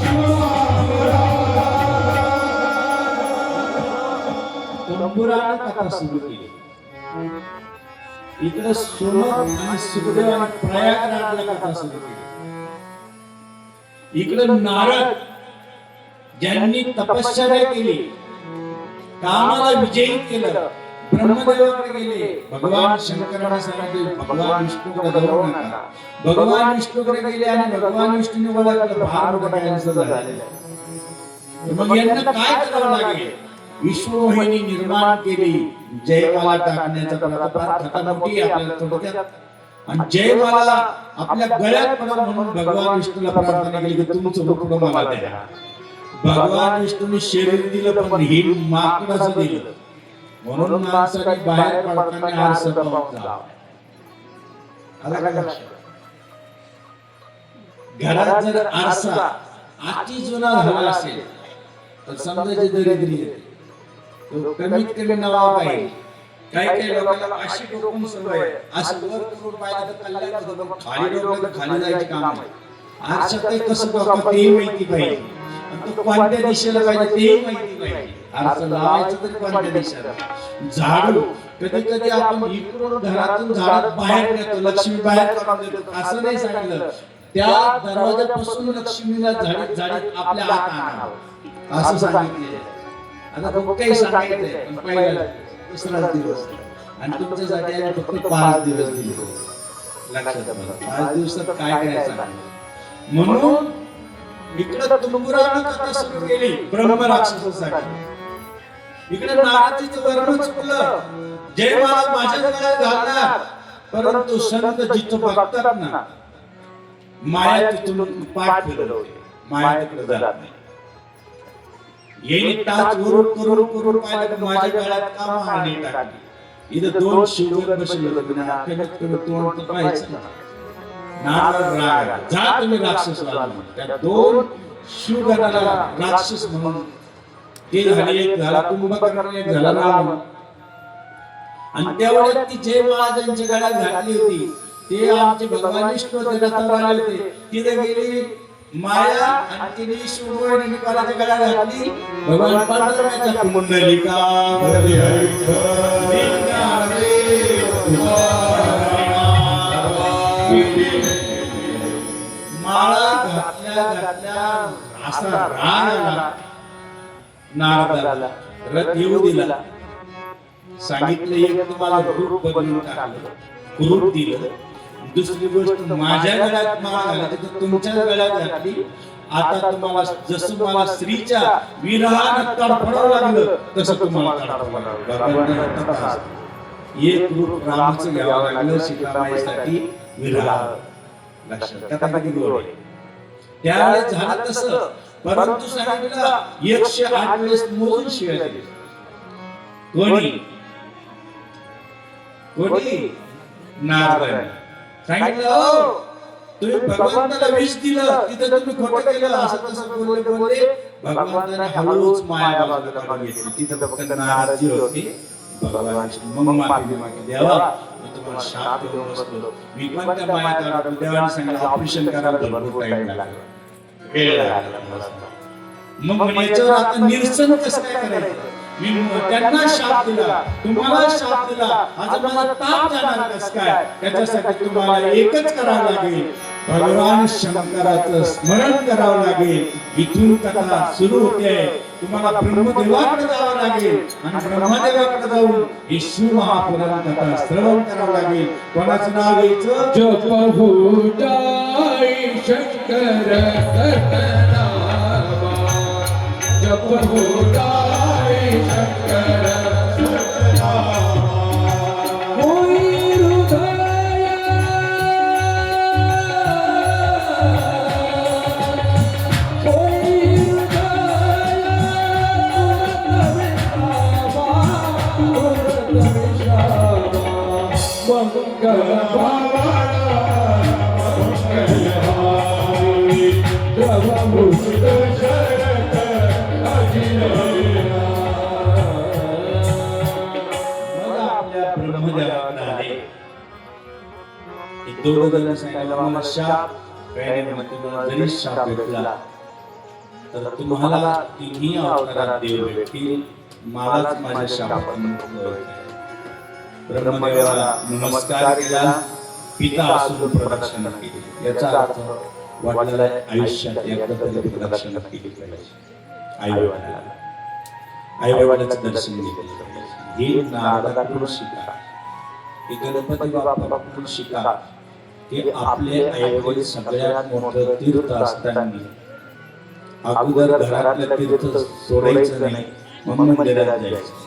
शिव महापुराण. तंबुरानं कथा सुरू केली. इकडे सोमक आणि सुखदेव आणि प्रयागराजला कथा सुरू केली. इकडे नारद ज्यांनी तपश्चर्या केली, कामाला विजयी केलं, ब्रह्मदेवाकडे गेले. भगवान शंकराने सांगितले भगवान विष्णूकडे जाऊ नका. भगवान विष्णूकडे गेले आणि भगवान विष्णूने ओळखलं फार मोठा कॅन्सर झालेला आहे. मग यांना काय करावं लागेल? विश्वमोहिनी निर्माण केली. जयमाला टाकण्याचा प्रकार खता मोठी आपल्याला थोडक्यात. आणि जयमाला आपल्या गळ्यात पडा म्हणून भगवान विष्णूला प्रार्थना केली की तुमचं रूप मला द्या. भगवान विष्णूने शरीर दिलं पण ही माकडाचं दिलं. म्हणून माणसाने बाहेर पडताना आरसा पाहून जावं. आला का लक्षात? घरात जर आरसा अति जुना झाला असेल तर समजायची दरिद्री येते. तो कमीत कमी नवा पाहिजे. काही लोकांना अशी डोकून सवय आहे. असं वर करून पाहिलं तर कल्याण होतं, पण खाली डोकलं तर खाली जायचे काम आहे. आरशात कसं डोकं तेही माहिती पाहिजे आणि तो कोणत्या दिशेला पाहिजे तेही माहिती पाहिजे. आरसा लावायचं तरी कोणत्या दिशेला झाडू कधी कधी आपण इकडून घरातून झाडात बाहेर नेतो लक्ष्मी बाहेर काढून देतो असं नाही सांगितलं त्या दरवाजापासून लक्ष्मीला झाडीत झाडीत आपल्या हात आणावं असं सांगितले आता खूप काही सांगायचंय पण पहिला दुसरा दिवस आणि तुमच्यासाठी आम्ही फक्त 5 दिवस दिले लक्षात ठेवा 5 दिवसात काय करायचं म्हणून इकडे तुंबुरानं कथा सुरू केली ब्रह्मराक्षसासाठी इकडे नारदीचं वर्ण चुकलं जय महाराज माझ्या गळ्यात घालणार परंतु संत जिथं बघतात ना माया तिथून पाठ फिरवते माया तिकडे जात नाही येणे टाच वरून करून करून पाहिलं तर माझ्या गळ्यात का मारणी टाकली इथं 2 शिवगर बसले होते ना अखेर तोंड तर पाहायचं ना नारद राग जा तुम्ही राक्षस म्हणून त्या 2 शिवगणाला राक्षस म्हणून ते झाले एक झाला कुंभकर्ण एक झाला रावण आणि त्यावेळेस ती जय महाराजांच्या गळ्यात घातली होती ते आमचे भगवान विष्णू रथावर आले होते तिथे गेली माया आणि तिने शिवगोळी निकालाच्या गळ्यात घातली भगवान पांडुरंगाच्या कुंडलिका हरी हरी माळा घातल्या असा राग आला नारदाला रथ येऊ दिला सांगितलं एक तुम्हाला रूप बदलून टाकलं रूप दिलं दुसरी गोष्ट माझ्या गळ्यात माळ घातली तर तुमच्या गळ्यात घातली आता तुम्हाला जसं मला स्त्रीच्या विरहानं तडफडावं लागलं तसं तुम्हाला तडफडावं लागलं एक रूप रामाचं घ्यावं लागलं सीतामाईसाठी विरह लक्षात कथा किती गोड आहे त्यावेळेस झालं तसं परंतु सांगितलं 108 वेळेस मोजून शिव्या दिली कोणी नारदाने सांगितलं हो तुम्ही भगवंताला विष दिलं तिथे तुम्ही खोटं केलं असं तसं बोलले भगवंताने हळूच माया बाजूला काढून घेतली तिथे फक्त नाराजी होती भगवान मग माफी मागितली देवा मी तुम्हाला शाप देऊन बसलो मी पण त्या माया काढतो देवाने सांगितलं ऑपरेशन करायला भरपूर टाइम लागला वेळ लागला मग याच्यावर आता निरसन कसं काय करायचं मी त्यांना शाप दिला तुम्हाला शाप दिला आज मला ताप जाणार कसं काय त्याच्यासाठी तुम्हाला एकच करावं लागेल भगवान शंकराचं स्मरण करावं लागेल इथून कथा सुरू होते तुम्हाला ब्रह्मदेवाकडे जावं लागेल आणि ब्रह्मदेवाकडे जाऊन ही शिव महापुराण कथा श्रवण करावं लागेल कोणाचं नाव घ्यायचं जप होताई शंकर सतनामा जप होताई शंकर सतनामा होई हृदय होई हृदय मंगल भावना मंगल हारी प्रभु मुक्त शरत अजिरा मला आपल्या ब्रह्मदेवाकडे आले एक दोघं जण सांगितलं मला शाप काही म्हणते मला जरी शाप भेटला तर तुम्हाला तिन्ही अवतारात देव भेटतील मलाच माझ्या शापातून मुक्त व्हायचं आहे. ब्रह्मदेवाला नमस्कार केला पिता असून प्रदक्षिणा केली याचा अर्थ वडिलांना आयुष्यात एकदा तरी प्रदक्षिणा केली पाहिजे आई वडिलांचं दर्शन घेतलं पाहिजे हे नारदाकडून शिका हे गणपती बाप्पाकडून शिका की आपले आई वडील सगळ्यात मोठं तीर्थ असताना अगोदर घरातलं तीर्थ सोडायचं नाही म्हणून मंदिरात जायचं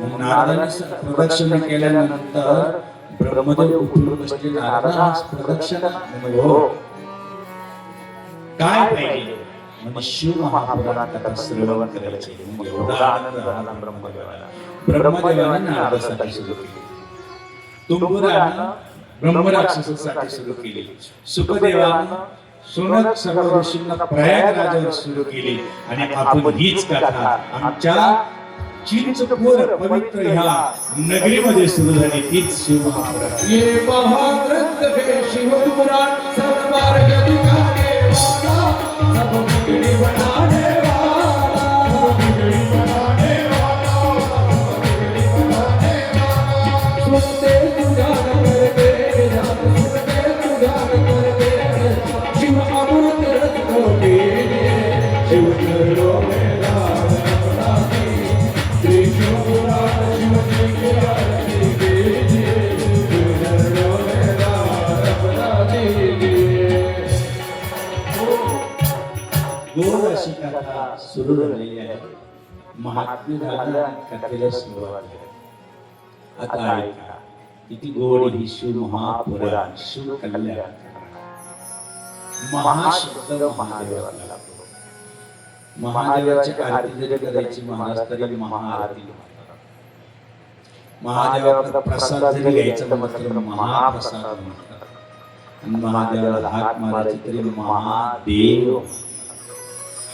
मग नारदाने प्रदक्षिणा केल्यानंतर ब्रह्मदेव उठून बसले नारदा प्रदक्षिणा म्हणजे हो काय पाहिजे म्हणजे शिव महापुराण कथा श्रवण करायचे मग एवढा आनंद झाला ब्रह्मदेवाने नारदासाठी सुरू केली तुंबुरानं ब्रह्मराक्षसासाठी सुरू केली सुखदेवानं सोनक सर्व ऋषींना प्रयागराजावर सुरू केली आणि आपण हीच कथा आमच्या चिंचपूर पवित्र ह्या नगरीमध्ये सुरू झाली तीच शिव महापुराण ये महाग्रंथ है शिव पुराण सब मार्ग दिखाने वाला सब बिगड़ी बनाने वाला सब बिगड़ी बनाने सुनते तू ध्यान करते ध्यान सुनते तू ध्यान करते शिव अमृत रस कोटी शिव चरणों में दान अपना दी श्री शिवपुराण शिव जी की आरती कीजिए शिव चरणों में दान अपना दीजिए गोड अशी कथा सुरू झालेली आहे. महात्म्य झालं आणि कथेला सुरुवात झाली. आता ऐका किती गोड ही शिव महापुराण शिव कल्याण. महाशब्द महादेवाला लागतो. महादेवाची आरती जरी करायची महाराज तरी महाआरती म्हणतात. महादेवाचा प्रसाद जरी घ्यायचा म्हटलं तर महाप्रसाद म्हणतात. आणि महादेवाला हात मारायची तरी महादेव.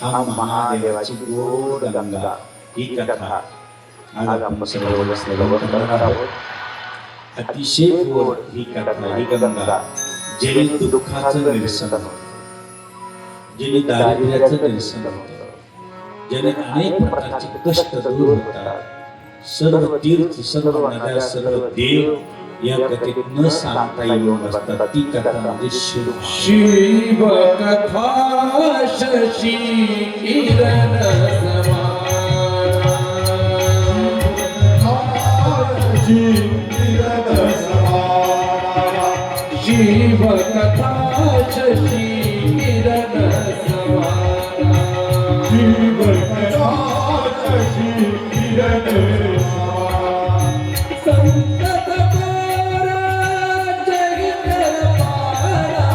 हा महादेवाची गोड गंगा ही कथा आज आपण सर्व श्रवण करणार आहोत. अतिशय गोड ही कथा ही गंगा ज्याने दुःखाचं निरसन होतं, ज्याने दारिद्र्याचं निरसन होतं, ज्याने अनेक प्रकारचे कष्ट दूर होतात. सर्व तीर्थ सर्व नद्या सर्व देव या कथेत न सांगता येऊन असतात. ती कथा म्हणजे शिव. शिव कथा शशी किरण शिव कथा शशी किरण संतत पारा जय कर पारा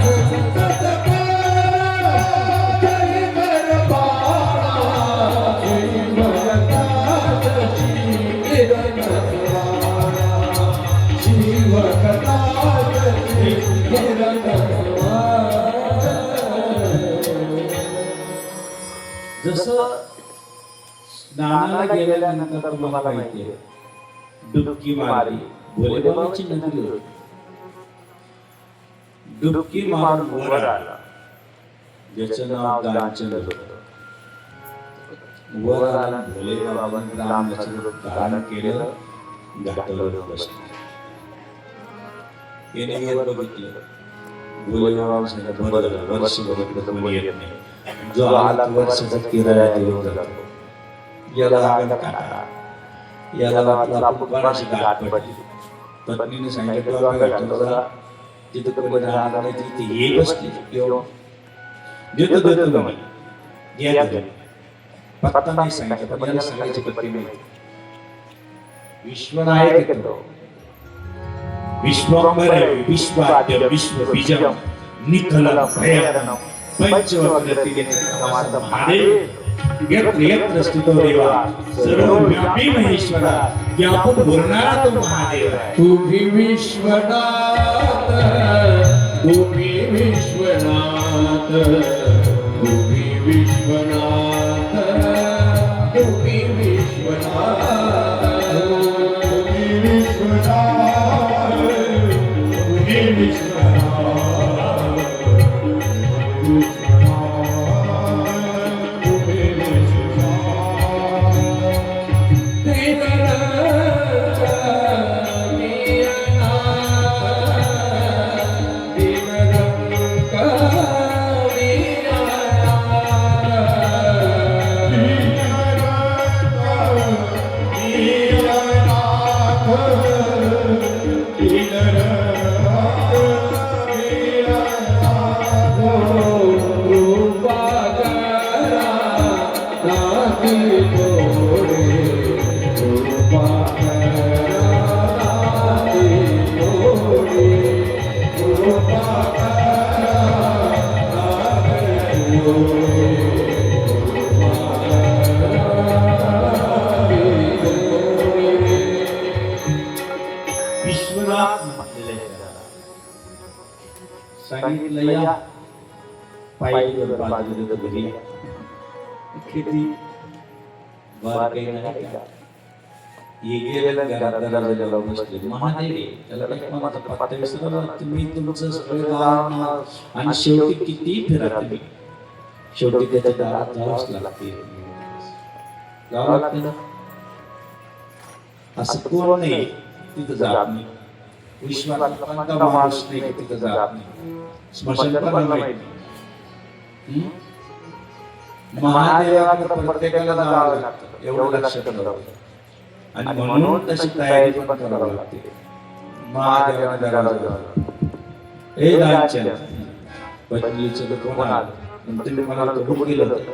संतत पारा जय कर पारा शिव कथा शशी किरण शिव कथा शशी किरण जसं स्नानाला गेल्यानंतर तुम्हाला माहिती आहे डुबकी मारली भोलेबाबाची नगरी होती. डुबकी मारून वर आला ज्याचं नाव दानचंद होतं. वर आला भोलेबाबाने रामाचं रूप धारण केलं. घाटावर बसले. याने वर बघितलं. भोलेबाबा सांगितलं बरं वर्ष बघितलं तर वर येत नाही. जो आला वर्षाचा किराया देऊन जातो. याला रागात काढा. याला वाटलं आपण कोणाशी गाठ पडली. पत्नीने सांगितलं बाबा घाटाला तिथं कोणी राहणार नाही तिथे ये बसली किंवा देतो देतो म्हणे. या घरी पत्ता नाही सांगितलं पण याला सांगायची पत्नी माहिती. विश्वनायक येतो. विश्वंभर विश्वाद्य विश्वबीजम निखलम भयरणम पंचवक्र महादेव यत्र यत्र स्थितो देवा सर्वव्यापी महेश्वरा व्यापून बोलणारा तो महादेव आहे. तुम्ही विश्वनाथ तुम्ही विश्वनाथ तुम्ही विश्वनाथ तुम्ही विश्वनाथ तुम्ही विश्वनाथ तुम्ही विश्वनाथ म्हटलेलं आहे त्याला. सांगितलं या पायरीवर बाजूला घरी किती वार काही नाही का. ये गेलेलं घरात दरवाजाला बसले महादेव आहे. त्याला काही कोणाचा पत्ता विसरला. तुम्ही तुमचं सगळं गाव आणि शेवटी किती फिरा तुम्ही शेवटी त्याच्या दारात जावंच लागते. जावं लागतं ना. असं कोण नाही तिथं जात नाही. विश्वात कोणता माणूस नाही की तिथं जात नाही. स्मशान पण माहिती. महादेवाकडे प्रत्येकाला जावं लागतं, एवढं लक्षात ठेवावं. आणि म्हणून तशी तयारी पण करावी लागते. महादेवाने जावं. हे दानचंद पत्नीचं कोण आलं तुम्ही मला तो गेलं होतं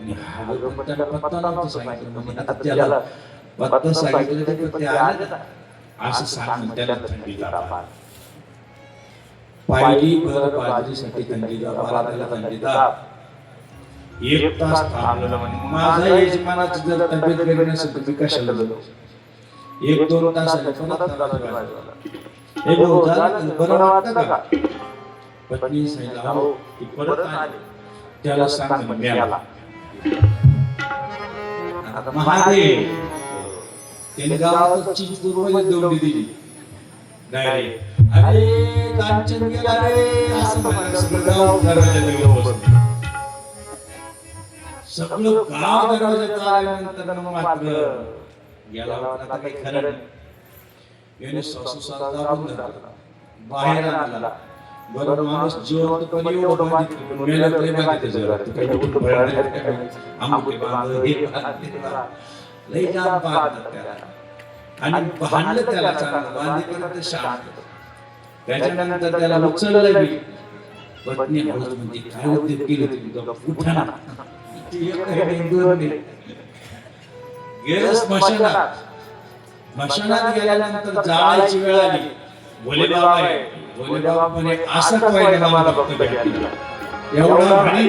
आणि हा जो त्याला पत्ता नव्हता सांगितलं. म्हणजे आता त्याला पत्ता सांगितलं तर ते आलं का असं सांग. त्याला थंडी ताप पाहिली बरं बाजरीसाठी थंडी ताप आला. त्याला थंडी ताप 1 तास थांबलं. म्हणजे माझा यजमानाची जर तब्येत वेगळी नसेल तर मी कशाला जाऊ. 1-2 तास आले हे भाऊ झालं बरं वाटतं का. पत्नी सांगितलं हो ती परत आली. त्याला सांग मेला. महादेव त्याने गावात चिंचपूरमध्ये दौंडी दिली. डायरेक्ट अरे कांचन गेला रे असं म्हणायला सगळं गाव दरवाजाला बसलं. सगळं गाव दरवाजात आल्यानंतर मग मात्र गेला आता काही खरं नाही. याने सासू सास दाबून धरला, बाहेर आणला. बरं माणूस जिवंतपणे एवढं बांधित मेल्यात लय बांधित जरा तू काही कुठं पळणार काय आंबुटे बांध हे बांध लय जाम बांधतात त्याला. आणि भांडलं त्याला चांगलं बांधेपर्यंत शांत. त्याच्यानंतर त्याला उचललं बी. पत्नी हळूच म्हणते काय उद्योग केले तुम्ही उठा ना. गेलं स्मशानात. स्मशानात गेल्यानंतर जाळायची वेळ आली. भोले बाबा आहे. भोले बाबा म्हणे असं पाहिजे मला फक्त भेटला एवढा भारी.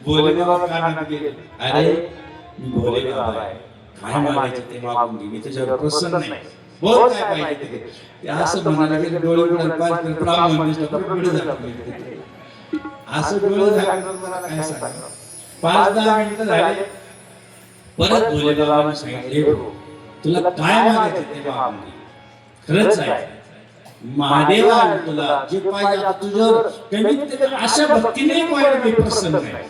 भोले बाबा कानात गेले अरे मी भोले बाबा आहे काय मागायचं ते मागून घे मी तुझ्यावर प्रसन्न नाही बोल काय पाहिजे ते. असं म्हणायला गेले डोळे उघडून पाच ब्राह्मण दिसला पुढे झाला. असं डोळे झाल्यावर मला काय सांगा 5-10 मिनिटं झाले. परत भोले बाबांनी सांगितले तुला काय मागायचं ते मागून घे. खरंच आहे महादेवा तुला जे पाहिजे तुझ्यावर कमीत कमी अशा भक्तीने पाहिजे मी प्रसन्न आहे.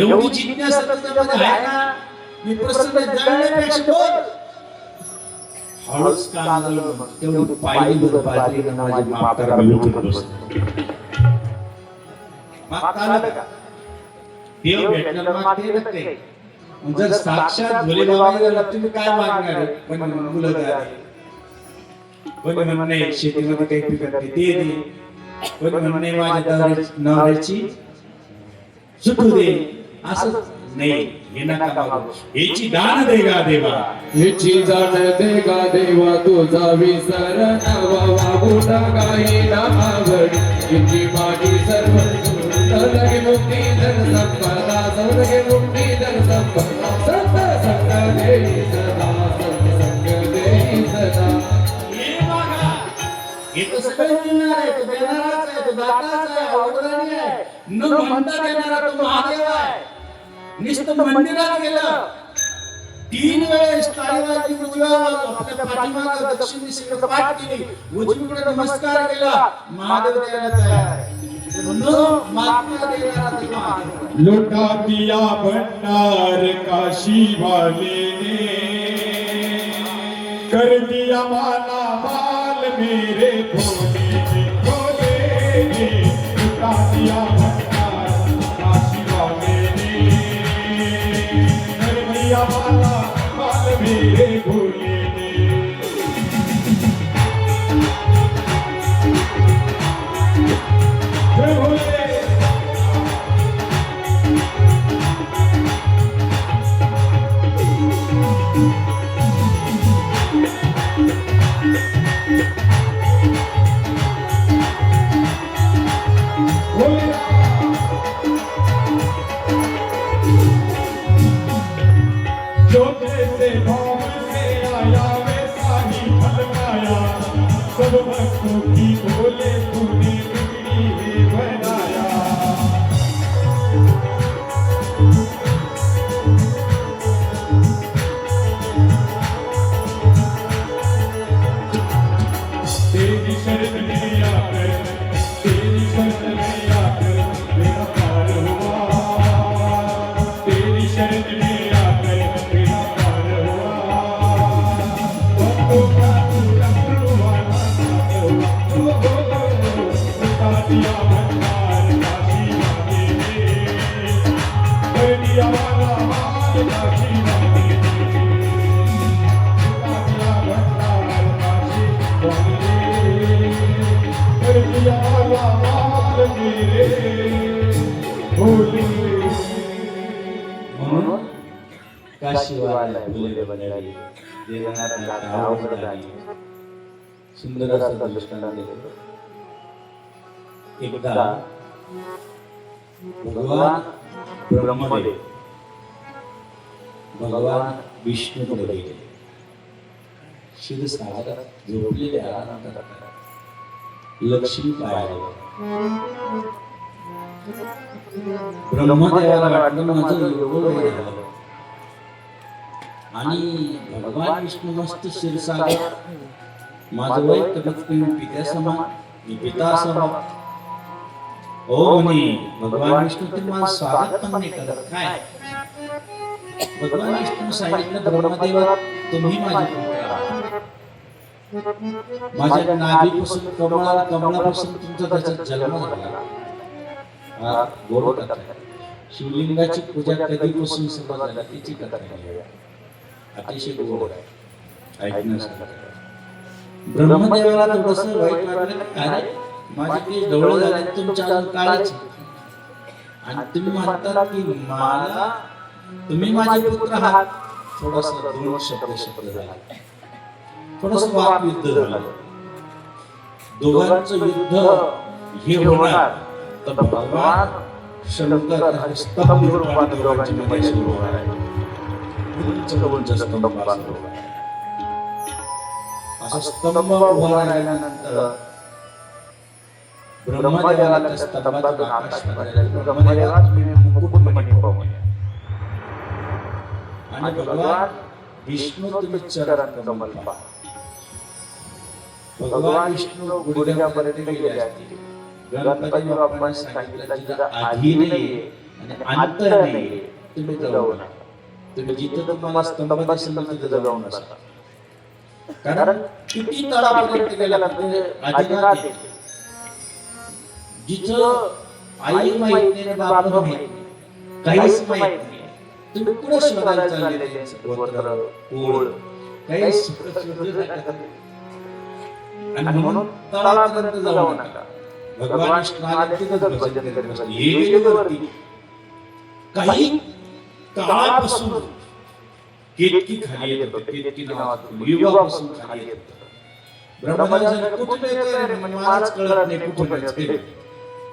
एवढी जिज्ञासा तुझ्यामध्ये आहे ना मी प्रसन्न जाण्यापेक्षा बोल. हळूच काम झालं तेवढी पाहिली बरं बाजरी माझी माफ करा मी उठून बसतो. माफ झालं का देव भेटलं मागते नसते. जर साक्षात भोले बाबा तुम्ही काय मागणार आहे पण मुलं द्यावे. कोणी म्हणणे शेतीमध्ये काही पिकते ते दे. कोणी म्हणणे माझ्या नवऱ्याची सुटू दे. असं नाही हे नका मागू. याची दान देगा देवा हिची जाण देगा देवा तुझा विसर नवा वागू टाकाही ना आवड. हिची माझी सर्व लगे मुक्ती धन संपदा सर्वगे मुक्ती धन संपदा संत संग देई सदा संत संग देई सदा. हे तर सगळं मिळणार आहे. तो देणाराच आहे. तो दाताच आहे. अवघडाने आहे. न म्हणता देणारा तो महादेव आहे. नुसतं मंदिरात गेलं 3 वेळेस तालीवाजी उजव्या आपल्या पाठीमागे दक्षिण दिशेकडे पाठ केली. उजवीकडे नमस्कार केला. महादेव द्यायला तयार आहे. म्हणून मागणं देणारा तो महादेव. लुटा दिया भंडार काशी वाले ने कर दिया माला माल मेरे भोले ने भोले ने. लुटा दिया भंडार काशी वाले ने कर दिया माला माल मेरे भोले ने. जय भोले. जो जैसे भाव से आया वैसा ही फल पाया. सब भक्तों की भोले तूने बिगड़ी ही बनाया. तेरी शरण में आकर तेरी शरण में आकर मेरा पार हुआ. तेरी शरण में आकर मेरा पार हुआ. शिवालय फुले बनली देवनाथ अवघड झाली सुंदर असा दृष्टांत दिलं एकदा भगवान ब्रह्मदेव भगवान विष्णूकडे गेले क्षीरसागरात झोपलेले आनंदात लक्ष्मी पाहिली ब्रह्मदेवाला वाटलं माझं एवढं वय झालं आणि भगवान विष्णू मस्त क्षीरसागर माझं वय कमीत कमी पित्या समान मी पिता समान हो म्हणे भगवान विष्णू तुम्ही माझं स्वागत पण नाही करत काय भगवान विष्णू सांगितलं ब्रह्मदेवा तुम्ही माझे पुत्र आहात माझ्या नाभीपासून कमळापासून तुमचा त्याचा जन्म झाला हा गोड कथा आहे. शिवलिंगाची पूजा कधीपासून सुरुवात झाली त्याची कथा आहे. अतिशय गोड आहे ऐकण्यासाठी ब्रह्मदेवाला थोडंसं वाईट वाटलं अरे माझे ते डोळे झाले तुमच्या अजून काळच आणि तुम्ही म्हणता की मला तुम्ही माझे पुत्र आहात थोडंसं दोन शब्द झाले थोडंसं वाकयुद्ध झालं दोघांचं युद्ध हे होणार तर भगवान शंकर स्तंभ रूपात दोघांची मध्ये सुरू होणार आहे उंच स्तंभ बांधतो असा स्तंभ उभा राहिल्यानंतर ब्रह्मदेवाला त्या स्तंभातून आकाश पडायला ब्रह्मदेवाच मी मुकुटमणी पाहून आणि भगवान विष्णू तुम्ही चरण कमल पहा भगवान विष्णू गुडघ्यापर्यंत गेले असतील गणपती बाप्पाने सांगितलं जिथं आधी नाहीये आणि अंत नाहीये तुम्ही जाऊ नका तुम्ही जिथं तुम्हाला स्तंभ दिसेल तिथं जाऊ नका कारण किती तळापर्यंत गेल्यानंतर आदिनाथ जिथं आई माहित नाही बाप माहित नाही काहीच माहित नाही तुम्ही पुढे शोधायला चालले त्यांचं गोत्र कुळ काही आणि म्हणून तळापर्यंत जाऊ नका भगवान विष्णूने तिथंच भजन करत बसले हे गेल्यावरती काही काळापासून केतकी खाली येत होतं केतकी नावाचं युगापासून खाली येत होतं ब्रह्मदेवाने कुठून येतोय म्हणजे मलाच कळत नाही कुठून येतोय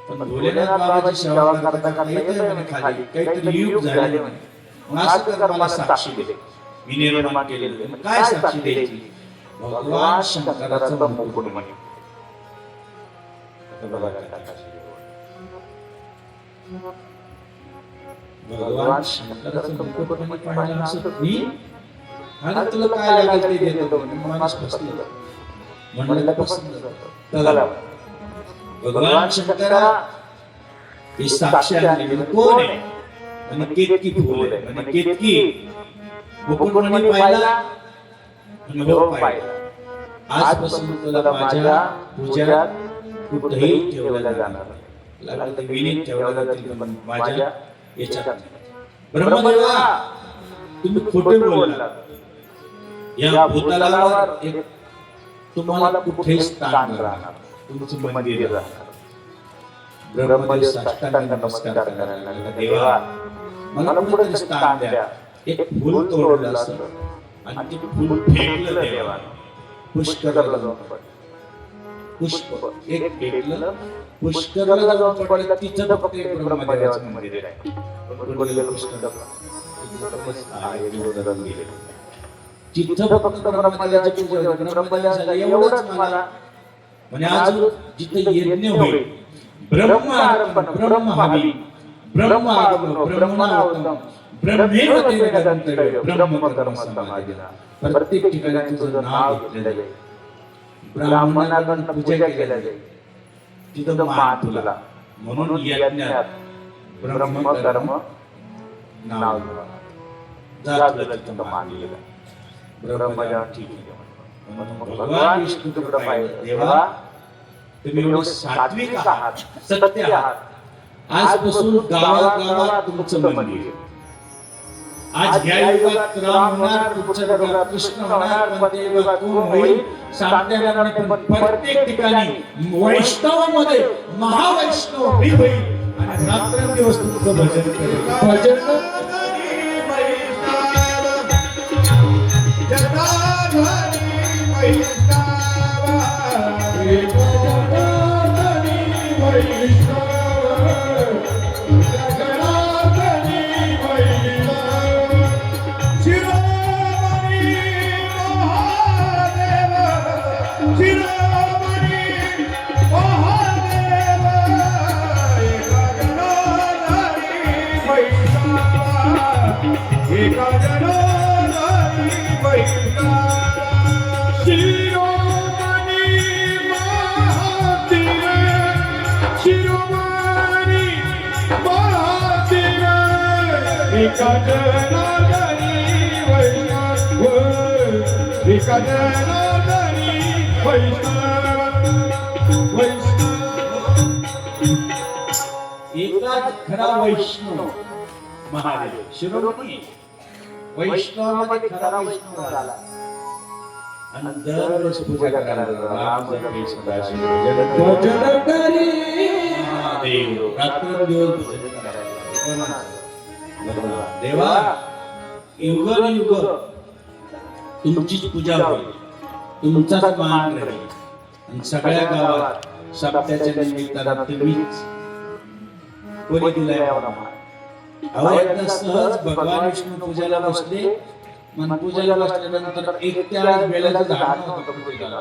पण भोलेनाथ बाबाची सेवा करता करता येतोय म्हणे खाली काहीतरी युग झाले म्हणे मग असं कर मला साक्षी दे मी निर्माण केलेलं काय साक्षी द्यायची भगवान शंकराचं मुकुट म्हणे भगवान शंकराचं मुकुट म्हणे पाहिलं असं मी अरे तुला काय लागेल ते देतो माणूस बसलेला म्हणलं पसंत चला भगवान शंकरा ही साक्षी आहे कोण आहे आणि केतकी फुल आहे आणि केतकी मुकुटमणी पाहिला आणि हो पाहिला आजपासून तुला माझ्या पूजात कुठेही ठेवलं जाणार लागलं तर विनीत ठेवलं जातील पण माझ्या याच्यात ब्रह्मदेवा तुम्ही खोटे बोललात या भूतलावर एक तुम्हाला कुठेही स्थान राहणार तुमचं मंदिर राहणार ब्रह्मदेव साष्टांग नमस्कार करायला लागला देवा मला कुठेतरी स्थान द्या एक फूल तोडलं असं आणि ते फूल फेकलं देवानं पुष्करला जाऊन पडलं पुष्प एक फेकलं पुष्करला जाऊन पडलं तिथं फक्त एक ब्रह्मदेवाचं मंदिर आहे तिथं फक्त ब्रह्मदेवाची पूजा होते ब्रह्मदेवाला एवढंच मला म्हणजे आज जिथे यज्ञ होईल ब्रह्मार्पण ब्रह्महवी ब्रह्मागमो ब्रह्मणावतम ब्रह्मेव तेन गंतव्य ब्रह्मकर्म समाधिना प्रत्येक ठिकाणी तुझं नाव घेतलं जाईल ब्राह्मणाकडून पूजा केल्या जाईल तिथं मान तुला म्हणून यज्ञात ब्रह्मकर्म नाव जातलं तिथं मान दिलं ब्रह्मजा ठीक आहे म्हणून भगवान विष्णू तुकडं पाहिजे देवा तुम्ही एवढे सात्विक आहात सत्य आहात आजपासून गावागावात तुमचं मंदिर आज ह्या युगात राम होणार पुढच्या युगात कृष्ण होणार मध्ये युगात कोण होईल सांगता पण प्रत्येक ठिकाणी वैष्णवामध्ये महावैष्णव होईल आणि रात्रंदिवस तुमचं भजन करेल भजन एका जनार्दनी वैष्णव एका जनार्दनी वैष्णव एकाच खरा वैष्णव महादेव शिरोमणी वैष्णवामध्ये खरा वैष्णव झाला आणि दरवेळेस पूजा करायला राम जगदीश सदाशिव भजन करी महादेव रात्रंदिवस भजन करायला देवा युग तुमचीच पूजा होईल तुमचाच मान राहील आणि सगळ्या गावात सप्त्याच्या निमित्तानं तुम्हीच कोणी दिलाय अहो एकदा सहज भगवान विष्णू पूजेला बसले मन पूजेला बसल्यानंतर एक त्या वेळेला झाड नव्हतं पूजेला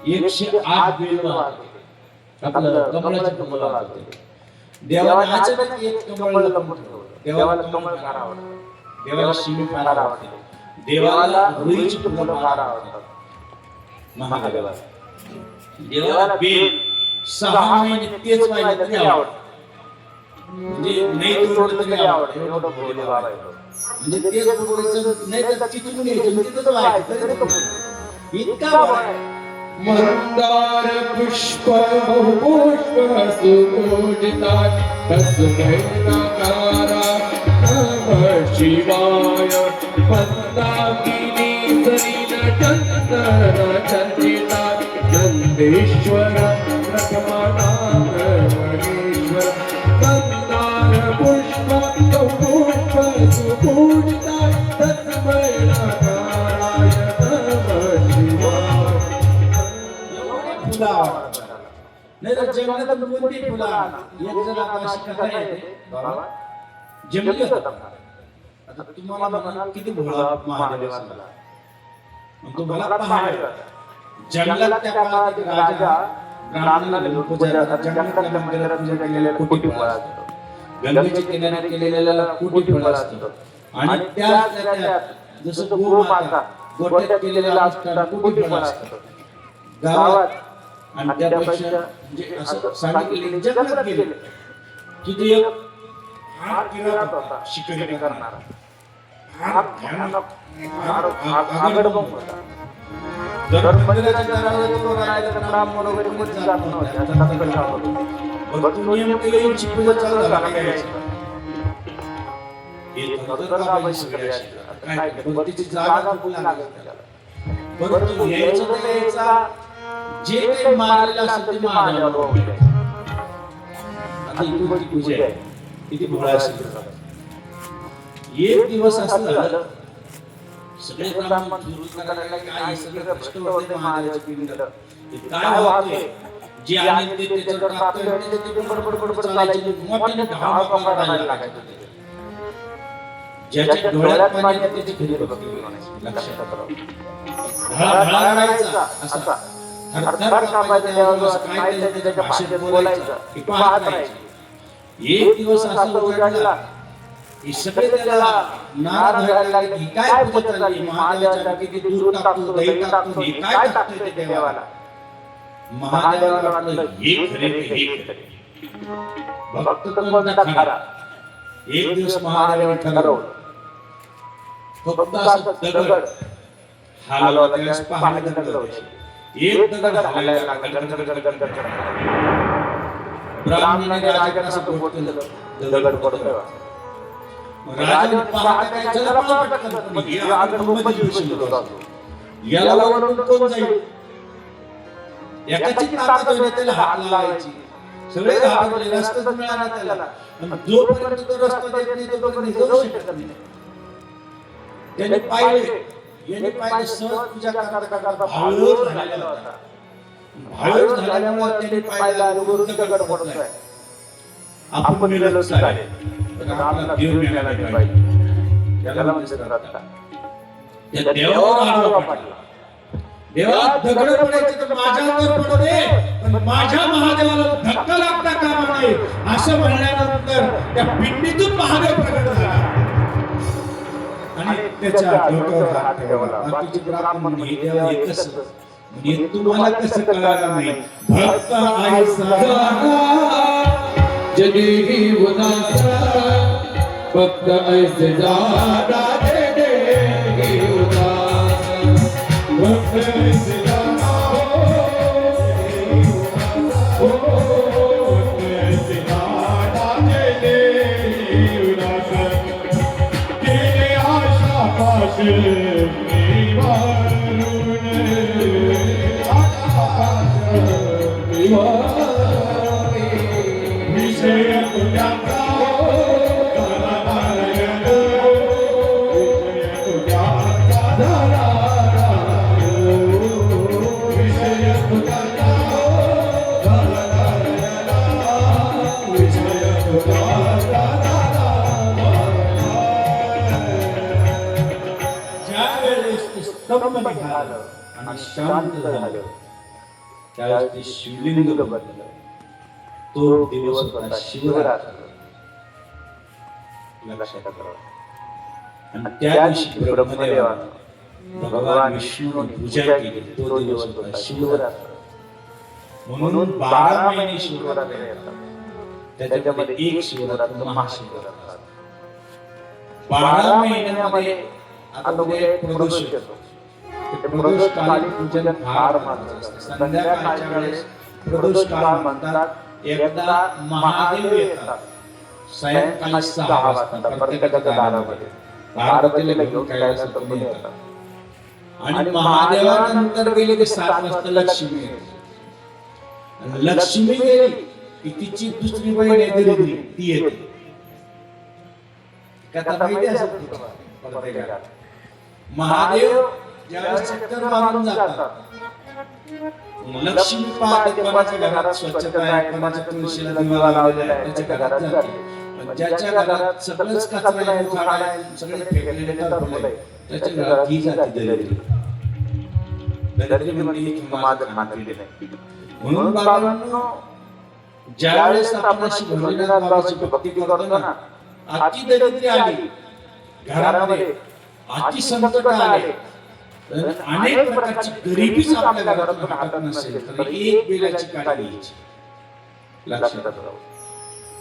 108 बेल वाहते आपलं कमळाचे फुलं वाहते देवाने अचानक एक कमळ लपवून ठेवलं देवाला कमळ फार आवडतं देवाला शिमी फार आवडते देवाला रुईची फुलं फार आवडतात महादेवाला देवाला बेल 6 महिने तेच पाहिजे तरी आवडतं म्हणजे नाही तोडलं तरी आवडतं एवढं भोले बाबा आहे म्हणजे तेच बोलायचं नाही तर चिचून घ्यायचं तिथंच व्हायचं तरी नको इतका मंदार पुष्प बहुपुष्प सुपूजिता तस्मै नकारा नमः शिवाय मंदाकिनी सलिल चंदन चंदिता नंदेश्वर प्रथमा नाम महेश्वर मंदार पुष्प बहुपुष्प सुपूजिता तस्मै नकाराय नमः शिवाय फुलं आवडतात नाही तर जंगलात कोणती फुलं एक जण आता अशी कथा येते बाबा जंगली होता आता तुम्हाला म्हणाल किती भोळा महादेव असला मग तो मला पाहायला जंगलात त्या काळात एक राजा ब्राह्मणाला घेऊन पूजा जंगलातल्या मंदिरात पूजा केलेल्या कोटी फळं असतात गंगेच्या किनाऱ्यात केलेल्या कोटी फळं असतात आणि त्या जसं गोमाता गोट्यात केलेल्या असतात कोटी फळं असतात गावात आणि त्यापेक्षा म्हणजे असं सांगितलेलं जंगलात गेले की ते एक हात गिरत होता शिकारी करणारा हात भयानक आगडबंब होता दर मंदिराच्या दारावर तो राहिला तर ब्राह्मण वगैरे कोणी जात नव्हते आता तसं होतं पण तो नेमकं येऊनची पूजा चालू झाला काय हे तर गावाची सगळी अशी काय पण तिची जागा खूप लागली त्याला परंतु यायचं तर यायचा जे काही मारलेलं असेल ते महादेवाला वाहून आता इकडची पूजा आहे किती भोळा असेल एक दिवस असं झालं सगळे ब्राह्मण सुरू करायला काय सगळं कष्ट होते महादेवाचे पिंड ते काय वाहते जे आले ते त्याच्यावर टाकतोय आणि ते बडबड चालायचे मोठ्याने धाव करायला लागायचे ज्याच्या डोळ्यात पाणी येतं त्याची खरी भक्ती म्हणायची लक्षात राहा धडाधडायचा असा थरथर कापायचं देवाला काय त्याच्या भाषेत बोलायचं हे पाहत राहायचं एक दिवस असा उजाडला ही सगळे त्याला नारा धरायला लागले ही काय पूजा चालली महादेवाच्या किती दूध टाकतो दही टाकतो हे काय टाकतोय ते देवाला महादेवाला वाटलं हे खरे ते हे खरे भक्त कोणता खरा एक दिवस महादेवाने ठरवलं फक्त असं दगड हालवला त्यावेळेस पाहायला दगड होते एक दगड हालायला लागला गडगड ब्राह्मणाने राजाकडे असं बोट केलं दगड पडतोय राजाने पाहता काय चला पटकन पण हे आगडबंब जीव शिकतो याला वरून कोण जाईल एकाची ताकद होती त्याला हात लावायची सगळे घाबरले रस्ताच मिळाला त्याला जोपर्यंत तो रस्ता देत नाही तोपर्यंत जाऊ शकत नाही त्याने पाहिले सहज पूजा करता करता भाळूर झालेला होता भाळूर झाल्यामुळे त्याने पाहिला वरून दगड पडतोय आपण मिळालो चालेल पण आपला देव मिळाला नाही पाहिजे याला म्हणजे रस्ता त्या देवावर आडवा पडला देवा दगड पडायचे तर माझ्यावर पडू दे पण माझ्या महादेवाला धक्का लागता कामा नये असं म्हणल्यानंतर त्या पिंडीतून महादेव प्रकट झाला आणि त्याच्या डोक्यावर हात ठेवला बाकीचे ब्राह्मण हे देवा एकच म्हणजे तुम्हाला कसं कळणार नाही भक्त आहे सदा जगी उदास फक्त ऐसे जाना दे देगी उदास वक्त ऐसे जाना हो वक्त ऐसे जाना दे उदास केले आशा पाश विषय तुझ्याचा ज्यावेळेस ते स्तब्ध निघालं आणि शांत झालं त्यावेळेस ते शिवलिंग बनलं. तो दिवस होता शिवरात्र. लक्षात ठेवा. आणि त्या दिवशी ब्रह्मदेवानं भगवान विष्णूने पूजा केली. तो दिवस होता शिवरात्र. म्हणून 12 महिने शिवरात्र येतात. त्याच्यामध्ये एक शिवरात्र महाशिवरात्र. 12 महिन्यामध्ये आता उद्या एक प्रदोष येतो. ते प्रदोष काली पूजन फार महत्त्वाचं असतं. संध्याकाळच्या वेळेस प्रदोष काळ म्हणतात. एकदा महादेव येतात सायंकाळी 6 वाजता प्रत्येकाच्या दारामध्ये. पार्वतीला घेऊन कैलासातून येतात. आणि महादेवानंतर गेले की 7 वाजता लक्ष्मी येते. आणि लक्ष्मी गेली की तिची दुसरी बहीण येते रुद्री, ती येते. कथा माहिती असेल तुम्हाला प्रत्येकाला. महादेव ज्यावेळेस चक्कर मारून जातात लक्ष्मी पाहते कोणाच्या घरात स्वच्छता आहे, कोणाच्या तुळशीला दिवा लावलेला आहे, त्याच्या घरात जाते. पण ज्याच्या घरात सगळंच कचरा आहे, उखाडा आहे, सगळे फेकलेले टरफल आहे, त्याच्या घरात ही जाती दरिद्री. दरिद्री म्हणजे ही माझं खात्री नाही. म्हणून बाबांनो ज्यावेळेस आपण अशी भोलेनाथ बाबाची भक्ती करतो ना, अति दरिद्री आली घरामध्ये, अति संकट आले, अनेक प्रकारची गरिबीच आपल्या घरातून हातात नसेल तर एक बेलाची काठी घ्यायची. लक्षात ठेवा.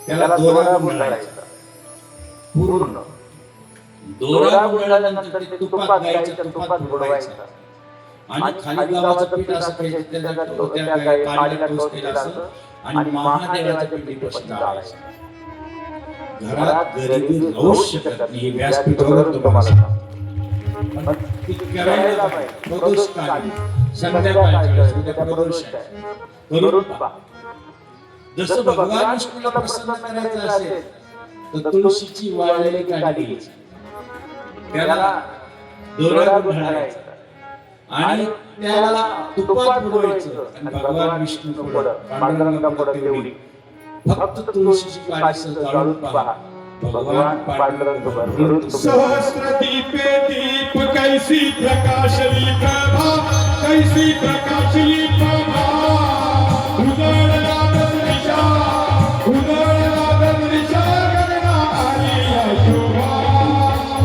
त्याला दोरा गुंडाळायचा पूर्ण. दोरा गुंडाळल्यानंतर ते तुपात गायच्या तुपात बुडवायचा आणि खाली गव्हाचं पीठ असं खायचं, त्या काढीला टोच केला असं आणि महादेवाच्या पिंडीपाशी जाळायचं. घरात गरिबी राहूच शकत नाही. हे व्यासपीठावर तुम्हाला सांगतो. ती करायला पाहिजे. प्रदोष काली संध्याकाळच्या वेळेस उद्या प्रदोष आहे. करून पहा. जसं भगवान विष्णूला प्रसन्न करायचं असेल तर तुळशीची वाळलेली काठी घ्यायची, त्याला दोरा गुंडाळायचा आणि त्याला तुपात बुडवायचं आणि भगवान विष्णू पुढं पांडुरंगा पुढं तेवढी फक्त तुळशीची काठी जाळून पहा. भगवान पांडुरंग भरून सहस्र दीपे दीप कैसी प्रकाशली प्रभा कैसी प्रकाशली प्रभा उदळला दृशा गगना आली शोभा.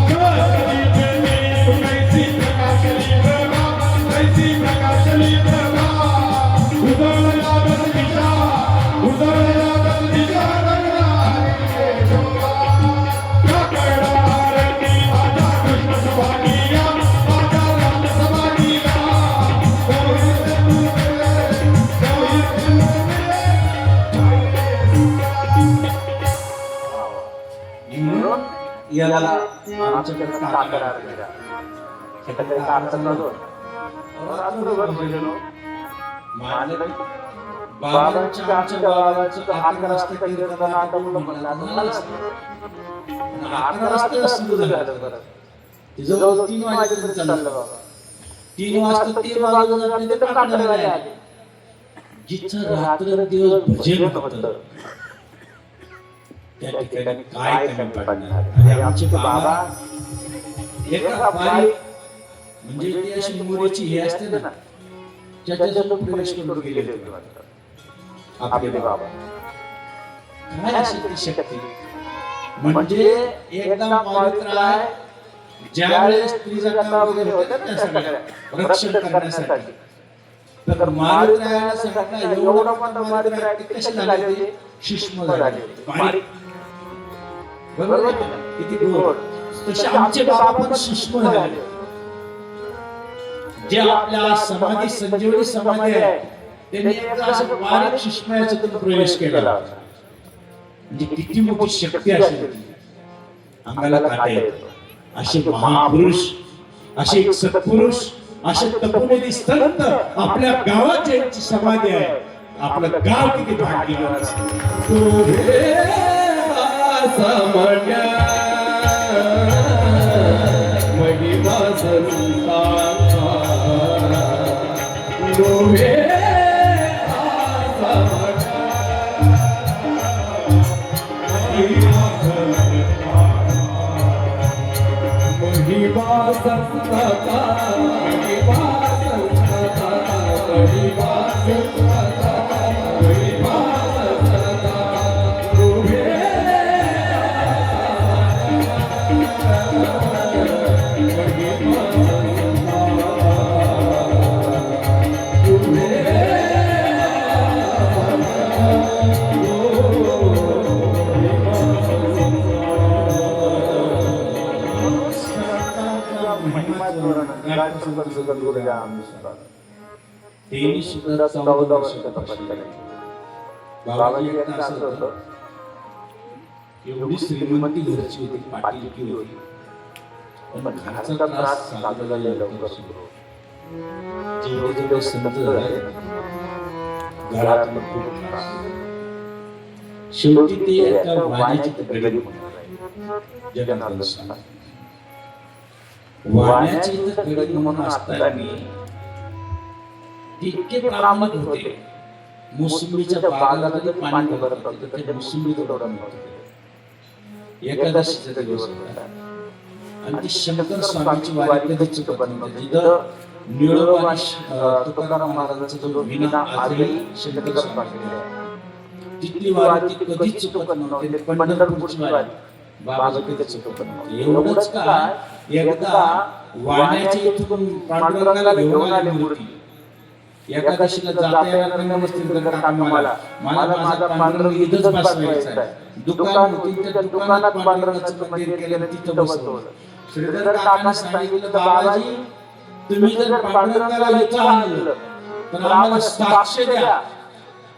सहस्र दीपे दीप कैसी प्रकाशली प्रभा कैसी प्रकाशली प्रभा उदळला दृशा गगना आली शोभा. याला आमच्याकडे काकड आलेला. बाबांच्या आमच्या गावाचं 11 वाजता कीर्तन आटोपलं म्हणलं. 11 वाजता सुरू झालं. ते जवळ 3 वाजेपर्यंत चाललं बाबा. 3 वाजता ते वाजून जाते तर काकड्यावाले आले. जिथं रात्र दिवस भजन होतं त्या ठिकाणी काय कमी पडणार. आणि आमचे बाबा एका बारी म्हणजे ती अशी मोरीची हे असते ना, त्याच्यातून प्रवेश करून गेले होते आपले बाबा. काय असेल ती शक्ती. म्हणजे एकदम पवित्र आहे. ज्यावेळेस स्त्रीजटा वगैरे होत्या त्या सगळ्या रक्षण करण्यासाठी तर मारुतीरायाला सांगितलं एवढं पण मारुतीराया कशी झाली होती, शिष्म झाली होती, बारीक. बरोबर आहे. किती गोड. तसे आमचे बाबा पण सूक्ष्म झाले. जे आपल्या समाधी संजीवनी समाधी आहे त्यांनी एकदा असं बारीक सूक्ष्मयाच्यातून प्रवेश केला. म्हणजे किती मोठी शक्ती असेल अंगाला काटा येतो. असे महापुरुष, असे एक सत्पुरुष, असे तपोनिधी संत आपल्या गावात ज्यांची समाधी आहे. आपलं गाव किती भाग्यवान असेल. समण्या महिमा संतांचा डोहे महिमा संतांचा महिमा संतांचा महिमा संतांचा महिमा संतांचा डोहे त्यांनी सुद्धा 14 वर्ष तपस्या केली. बाबाजी एकदा असं होतं, एवढी श्रीमंती घरची होती, पाटीलकी होती, पण घरचा त्रास साधला लवकर सुरू. जेवढे जेवढे संत झाले घरात खूप त्रास. शेवटी ते एका वाण्याची तगडी म्हणून राहिले. जगन्नाथ स्वामी वाण्याची तगडी म्हणून असताना इतके प्रामाणिक होते. मोसंबीच्या बागाला पाणी भरत होते, ते मोसंबी तोडत नव्हते. एकादशीचा दिवस होता आणि ती शंकर स्वामीची वारी कधी चुकत नव्हती. तिथं निळोबा आणि तुकाराम महाराजांचा जो विना आजही शंकर स्वामी तिथली वारी ती कधी चुकत नव्हती. पंढरपूरची वारी बाबाजी कधी चुकत नव्हते. एवढंच का, एकदा वाण्याची इथून पांडुरंगाला घेऊन आली मूर्ती. एकादशीला जाता येणार नसतील तर काका मला माझा पांडुरंग इथंच बसवायचा आहे. दुकान होती, त्या दुकानात पांडुरंगाचं मंदिर केलं, तिथं बसवलं. श्रीधर काकांनी सांगितलं, बाबाजी तुम्ही जर पांडुरंगाला इथं आणलं तर आम्हाला साक्ष द्या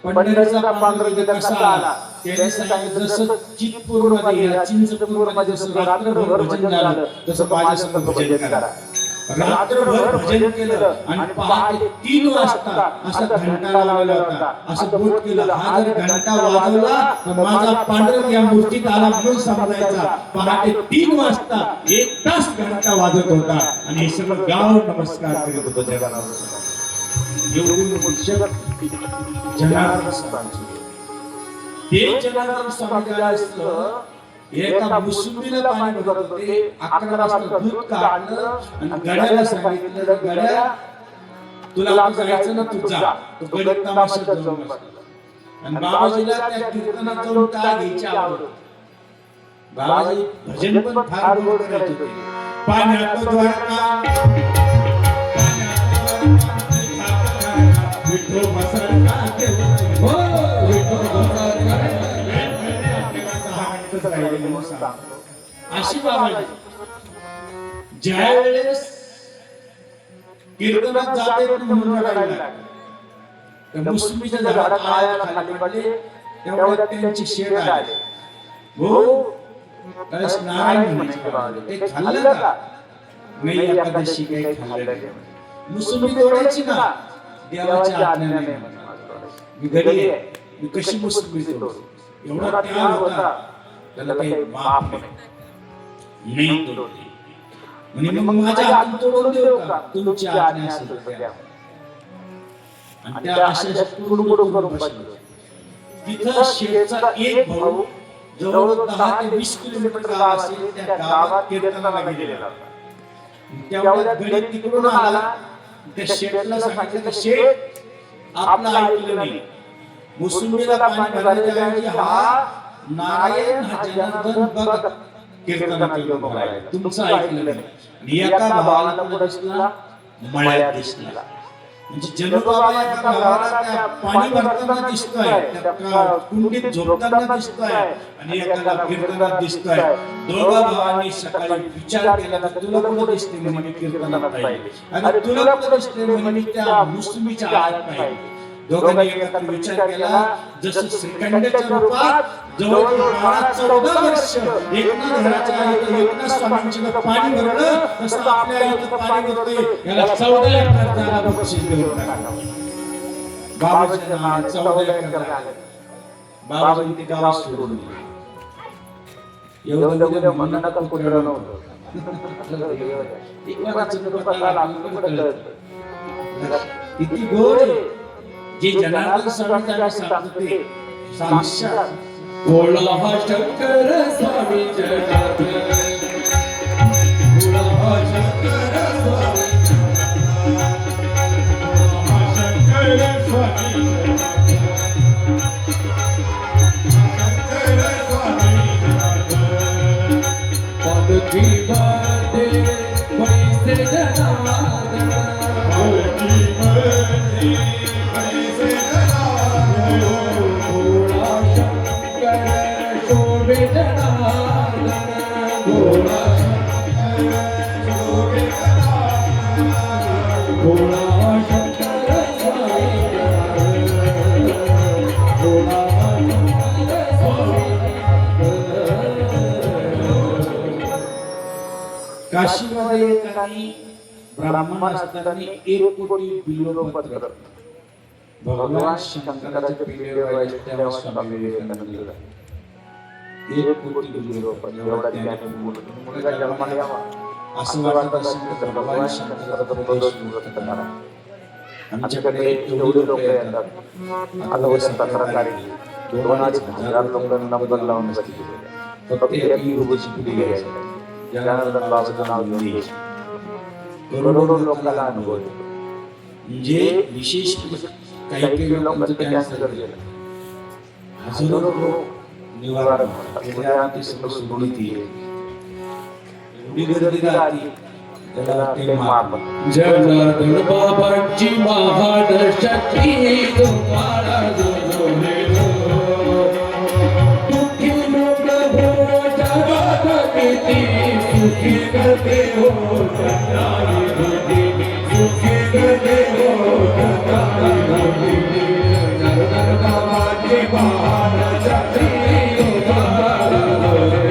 पंढरीचा पांडुरंग कसा आला. त्यांनी सांगितलं, जसं चितपूरमध्ये या चिंचपूरमध्ये जसं रात्रभर भजन झालं तसं माझ्यासंग भजन करा. रात्रभर भजन केलं आणि पहाटे 3 वाजता असा घंटा लावला होता. असं बोट केलं, हा जर घंटा वाजवला तर माझा पांडुरंग या मूर्तीत आला म्हणून समजायचा. पहाटे 3 वाजता 1 तास घंटा वाजत होता आणि हे सगळं गाव नमस्कार करीत होतं जगन्नाथ. एवढी मोठी शक्ती जनार्दन स्वामींची. ते जनार्दन स्वामी असतं एका मुसंबीला पाणी भरत होते. 11 वाजता दूध काढलं आणि गड्याला सांगितलं, गड्या तुला जायचं ना, तू जा. तो गडीत तमाशात जाऊन बसला आणि बाबाजीला त्या कीर्तनात जाऊन काय घ्यायची आवड. बाबाजी भजन पण फार गोड करत होते. पाण्यात द्वारका विठो बसरका हो विठो बसरका अशी बाबाजी ज्या वेळेस कीर्तनात जाते म्हणून रडायला लागले. त्या मुसंबीच्या झाडात आळ्याला खाली पडले. तेवढ्यात त्यांची शेड आले. हो त्यास नारायण म्हणायचे बाबाजी, ते खाल्लं का? नाही, एकादशी काही खाल्लं नाही. मुसंबी तोडायची ना, देवाच्या आज्ञेने मी घरी आहे, मी कशी मुसंबी तोडू. एवढा त्याग होता, त्याला काही माफ नाही तोडली. म्हणजे मग माझ्या हातून तोडून देऊ का? तुमची आज्ञा असेल तर द्या. आणि त्या अशा कुडकुड करून बसले. तिथं शेठचा एक भाऊ जवळ 10 ते 20 किलोमीटर गाव असेल, त्या गावात कीर्तनाला गेलेला होता. तेवढ्यात गडीत तिकडून आला. त्या शेठला सांगितलं, शेठ आपलं ऐकलं नाही, मुसंबीला पाणी भरायच्या ऐवजी हा नारायण हा जनार्दन बघ कीर्तनात येऊन बघायला. तुमचं ऐकलं नाही. आणि एका भावाला पुढे दिसला, मळ्यात दिसला. म्हणजे जणू बाबा एका गावाला त्या पाणी भरताना दिसतोय, त्या कुंडीत झोपताना दिसतोय आणि एकाला कीर्तनात दिसतोय. दोघा भावांनी सकाळी विचार केला तर तुला कुठं दिसते म्हणे मी कीर्तनात पाहिजे आणि तुला कुठं दिसते म्हणे मी त्या मुसलमीच्या आळ्यात पाहिजे. दोघांनी एकत्र विचार केला. जसं श्रीखंडाच्या रूपात जवळजवळ 12-14 वर्ष एकनाथ घराच्या इथं एकनाथ स्वामींचं पाणी भरलं, तसं आपल्या इथं पाणी भरतोय. याला 14 एकर जागा बक्षीस देऊन टाकलं. बाबाच्या नावाने 14 एकर जागा. बाबांनी ते गाव सोडून दिलं. एवढं उद्या म्हणणं नका कुठं नव्हतं. एकनाथाचं रूपाला आपल्याला कळतं. किती गोड आहे. जे जनार्दन स्वामी सांगते साक्षात भोळा हा शंकर स्वामी जनार्दन, भोळा हा शंकर स्वामी शंकर स्वामी पालखी बांधे पैसे जनार्दन, पालखी बांधे पैसे जनार्दन, भोळा शंकर शोभे जनार्दन, भोळा शंकर शोभे जनार्दन, भोळा शंकर स्वामी जनार्दन, भोळा शंकर स्वामी काशीमध्ये एकाने ब्राह्मण असताना 1 कोटी बिल्वपत्र भगवान शंकराच्या पिंडीवर व्हायचे तेव्हा स्वामी विवेकानंद 1 कोटी बिल्वपत्र एवढा ज्ञान मुलगा जन्माला यावा असं वाटत असेल तर भगवान शंकराचा प्रदेश निवडत करा. आमच्याकडे एवढे लोक येतात. आता उद्या 17 तारीख 2,500 लोक नंबर लावून बसले. फक्त एक युरोपची पिढी घ्यायची. जनार्दन बाबाचं नाव घेऊन करोडो लोकांना अनुभव येतो. म्हणजे विशेष काही काही लोकांचं कॅन्सर गेलं, हजारो लोक निवारण होतात. सोडून एवढी गर्दी राहते त्याला ते मारलं. जनार्दन बाबांची महान शक्ती तुम्हाला जोडले दुःखी लोक हो जगात किती सुखी करते हो जगारी होती सुखी करते हो जगारी होती. जनार्दन बाबांची महान शक्ती तुम्हाला जोडले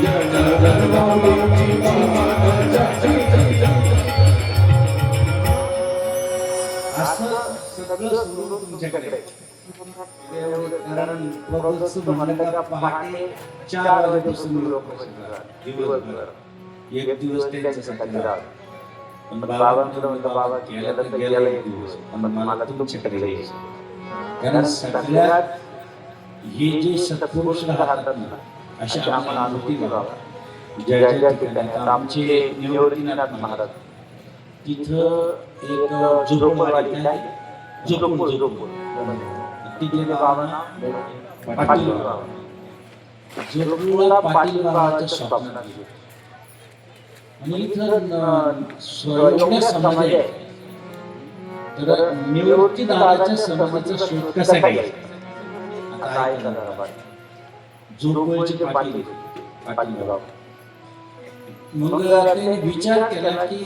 जनार्दन बाबांची महान शक्ती. असं सगळं सोडून तुमच्याकडे कारण प्रभूचं म्हणलं का पहाटे 4 वाजेपासून लोक दिवसभर एक दिवस त्यांच्यासाठी राहत. पण बाबांकडे म्हणलं बाबा गेला तर गेला एक दिवस पण मला तुमच्याकडे यायचं. कारण सगळ्यात हे जे सत्पुरुष राहतात ना अशा आम्हाला अनुभूती बाबा ज्या ज्या ठिकाणी आता आमचे निवृत्तीनाथ महाराज तिथं एक झोपडवाडी आहे. झोपून तिथे बाबांना पाटील बाबा झोपूला पाटील बाबाच्या स्वप्नात गेले. आणि इथं एवढा समाज आहे तर निवृत्ती दादाच्या समाजाचा शोध कसा घ्यायचा. आता ऐका बाबा झोपळचे पाटील बाबा मग त्यांनी विचार केला की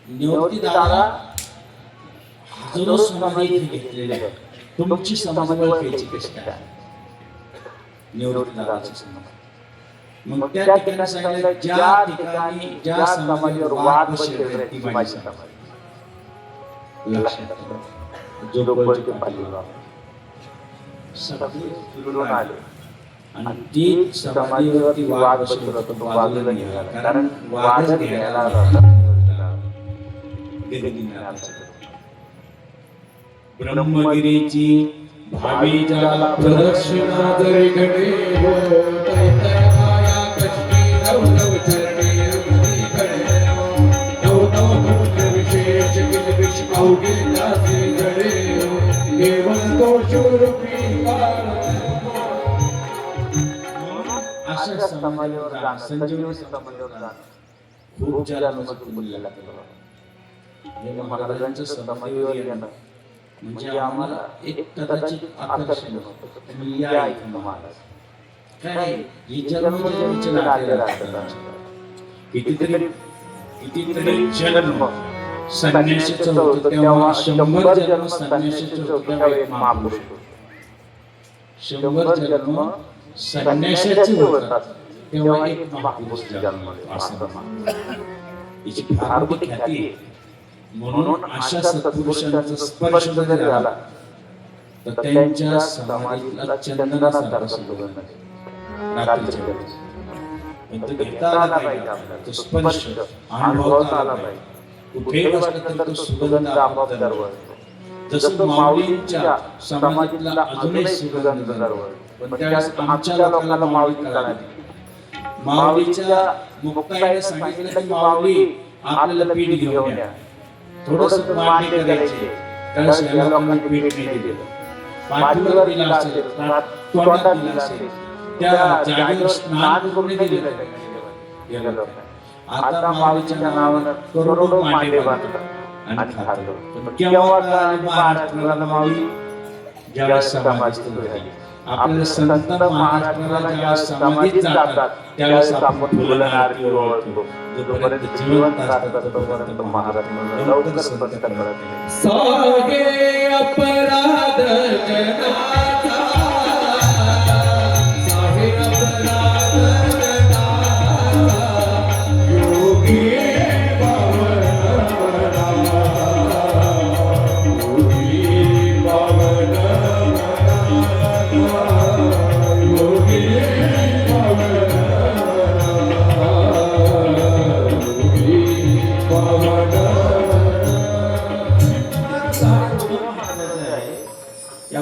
निवृत्ती दादा हजारो समाधी इथे घेतलेले आहेत. तुमची समाजबळ घ्यायची कशी काय निवृत्ती दादाची समाज. मग त्या ठिकाणी सांगितलं ज्या ठिकाणी ज्या समाजावर वाद बसेल ती माझी समाज. लक्षात ठेवा. झोपळचे पाटील बाबा सगळे फिरून आले आणि ते समाधीवरती वाद बसवला तो बाजूला निघाला. कारण वादच घ्यायला ब्रह्मगिरीची भावी जला प्रदक्षिणा जरी घडे हो तैतया कष्टी नवनव चरणी रुक्ती घडे हो नवनव विशेष किलबिश अवघे दासी घडे हो केवळ तो शूरपी काळ. अशा समाजावर संजीवनी समाजावर खूप जणांना बोललेला हे महाराजांचं समाधीवर येणं म्हणजे आम्हाला एक कदाचित आकर्षण होतं. तुम्ही या इथं महाराज. काय ही जन्मजन्मीचे नाते राहतात. कितीतरी जन्म संन्यासीचं होतं तेव्हा 100 जन्म संन्यासीचं होतं तेव्हा एक महापुरुष होता. 100 जन्म संन्यासाचे होतात तेव्हा एक महापुरुष जन्मला असं म्हणतात. याची फार मोठी ख्याती आहे. म्हणून अशा सत्पुरुषांचा स्पर्श जर झाला तर त्यांच्या समाधीला चंदनासारखं सुगंध रात्रीच्या वेळेस. पण तो घेता आला पाहिजे आपल्याला, तो स्पर्श अनुभवता आला पाहिजे. कुठेही बसलं तर तो सुगंध आपोआप दरवळतो. जसं माऊलींच्या समाधीला अजूनही सुगंध दरवळतो. पण त्यावेळेस आमच्या लोकांना माऊली कळाली. माऊलीच्या मुक्ताईने सांगितलं की माऊली आपल्याला पीठ घेऊन या. थोडंसं मांडणी करायची. त्यावेळेस या लोकांना पीठ नाही दिलं. पाठीवर दिलं असेल, तोंडात दिलं असेल, त्या जागेवर स्नान करून दिलं या लोकांना. आता माऊलीच्या नावानं करोडो मांडे बांधतात आणि खातो. पण केव्हा कळाली महाराष्ट्राला माऊली? ज्यावेळेस समाधीस्थ झाली. आपल्याला संत महाराष्ट्राला ज्यावेळेस समाधीत जातात त्यावेळेस आपण फुलन आरती ओळखतो. जोपर्यंत जिवंत असतात तोपर्यंत महाराष्ट्राला लवकर संत कळत नाही. सागे अपराध जनाचा, सागे अपराध जनाचा, योगी पावन मना, योगी पावन मना, योगी पावन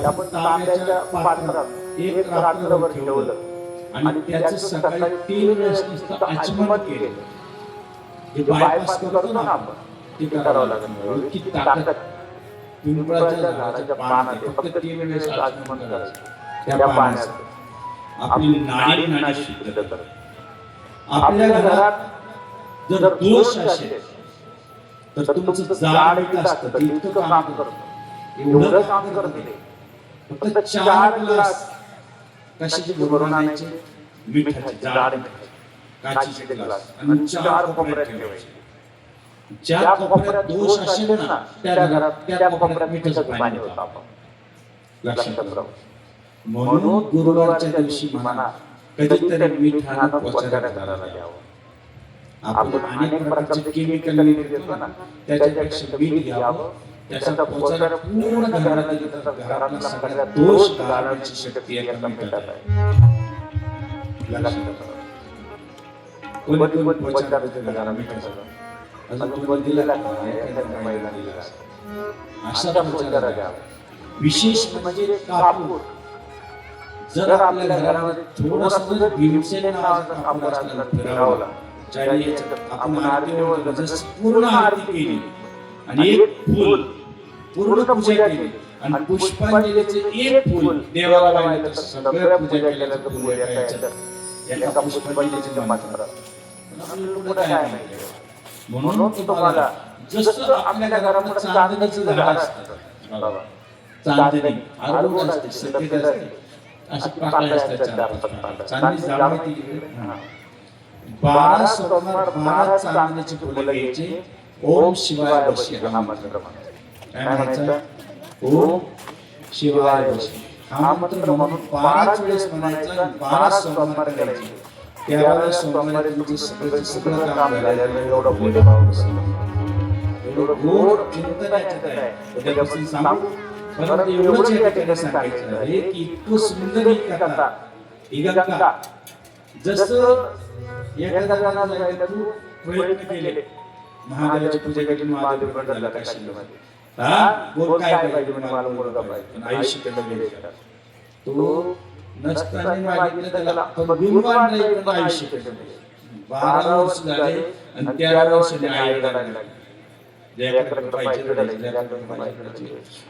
आपण तांब्याच्या पात्रात एक रात्रभर ठेवलं आणि त्याचं सकाळी 3 वेळेस नुसतं आचमन केलं. जे बायपास करतो ना आपण ते करावं लागेल. इतकी ताकद पिंपळाच्या झाडाच्या पानात आहे. फक्त 3 वेळेस आचमन करायचं त्या पाण्यात. आपली नाडी शुद्ध करत. आपल्या घरात जर दोष असेल तर तुमचं जाड इथं असतं ते इतकं काम करतं. एवढं काम करते. फक्त 4 ग्लास कशाचे भरून आणायचे? मिठाचे जाड काचेचे ग्लास आणि 4 कोपऱ्यात ठेवायचे. ज्या कोपऱ्यात दोष असेल ना त्या घरात त्या कोपऱ्यात मिठाचं पाणी होतं. आपण लक्षात ठेवा. म्हणून गुरुवारच्या दिवशी म्हणा कधीतरी मिठानं पोचारा घराला द्यावं. आपण अनेक प्रकारचे केमिकल घेतो ना त्याच्यापेक्षा मीठ घ्यावं. त्याचा पोचारा पूर्ण घराला देतात. घरातला सगळ्या दोष घालवण्याची शक्ती एका मिठात आहे. लक्षात ठेवा. कोणी पोचारा देतं घराला मिठाचा? अजून तुम्हाला दिलेला नाही. एखाद्या महिला दिलेला असेल. असा पोचारा द्यावा. विशेष म्हणजे कापूर. जर आपल्या घरामध्ये थोडंसं जर भीमसेन नावाचा कापूर असला फिरवला आपण आरतीवर जसं पूर्ण आरती केली आणि एक फूल पूर्ण पूजा केली आणि पुष्पांजलीचे एक फूल देवाला वाहिलं तर सगळ्या पूजा केल्याचं फूल एका पुष्पांजलीचे मात्र. म्हणून तुम्हाला जसं आपल्या घरामध्ये चांदणीचं झाड असतं बाबा, चांदणी आरोग्य असते, सत्यता असते, अशी पाकळ्या असतात. चांदणी जाळवायची 12 सोमवार 12 चांदण्याची फुलं घ्यायची. ओम शिवाय बशी हा मंत्र काय म्हणायचा? ओम शिवाय बशी हा मंत्र म्हणून 12 वेळेस म्हणायचा. 12 सोमवार करायचे. 13 सोमवारी तुमचं सगळं काम झालेलं एवढं बोले एवढं गोड चिंतन याच्यात आहे. उद्यापासून सांगू. परंतु एवढंच या ठिकाणी सांगायचं आहे की इतकं सुंदर ही कथा ही गंगा जसं एखाद्या जणाला जायला तू प्रयत्न केले महादेवाची पूजा केली, महादेव प्रकट झाला काशीमध्ये. बोल काय पाहिजे म्हणे? मला मुलगा पाहिजे. आयुष्य त्याला गेले. तो नसताना मागितलं त्याला भगवान नाही पण आयुष्य त्याला 12 वर्ष झाले आणि 13 वर्षाने आई रडायला लागली.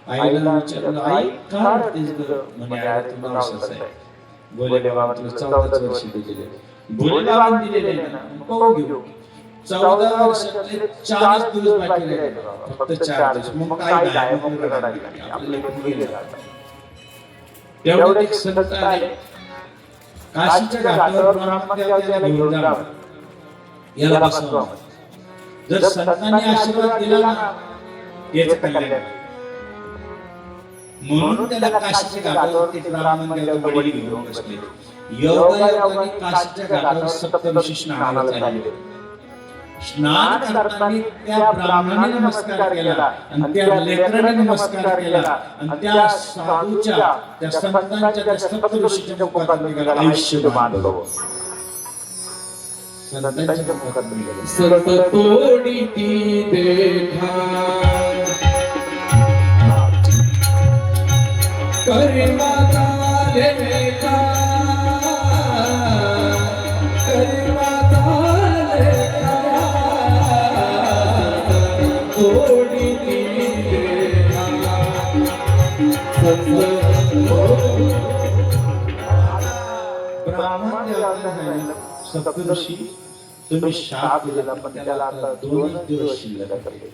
आईला विचारलं, आई का रडतेस गं? म्हणे अरे तुला नवसाच आहे. बोले बाबा तुला 14 वर्ष दिलेले. भोले बाबांनी दिलेले ना पाहून घेऊ. 14 वर्षातले 40 दिवस बाकी राहिले फक्त 4 दिवस. मग काय काय मग रडायला लागले. आपल्याला इथून गेले जातात. तेवढ्यात एक संत आले काशीच्या घाटावर ब्रह्मदेवाला घेऊन जा, याला बसवा. जर संतांनी आशीर्वाद दिला ना याचं कल्याण. म्हणून त्याला काशीच्या घाटावर ते ब्राह्मणदेवाला वडील घेऊन बसले. योगायोगाने काशीच्या घाटावर सप्तऋषी स्नानाला चालले. स्नान करताना त्या ब्राह्मणाने नमस्कार केला आणि त्या लेकराने नमस्कार केला आणि त्या साधूच्या त्या संतांच्या त्या सप्तऋषीच्या मुखात निघाला आयुष्य बांधव. संतांच्या मुखात निघाले सत तोडी ती देखा करिमाता लेखा करिमाता लेखा तोडी ती देखा ब्राह्मण देवाला सप्तऋषी तुम्ही शाप दिला पण त्याला आता 2 दिवस शिल्लक आहे.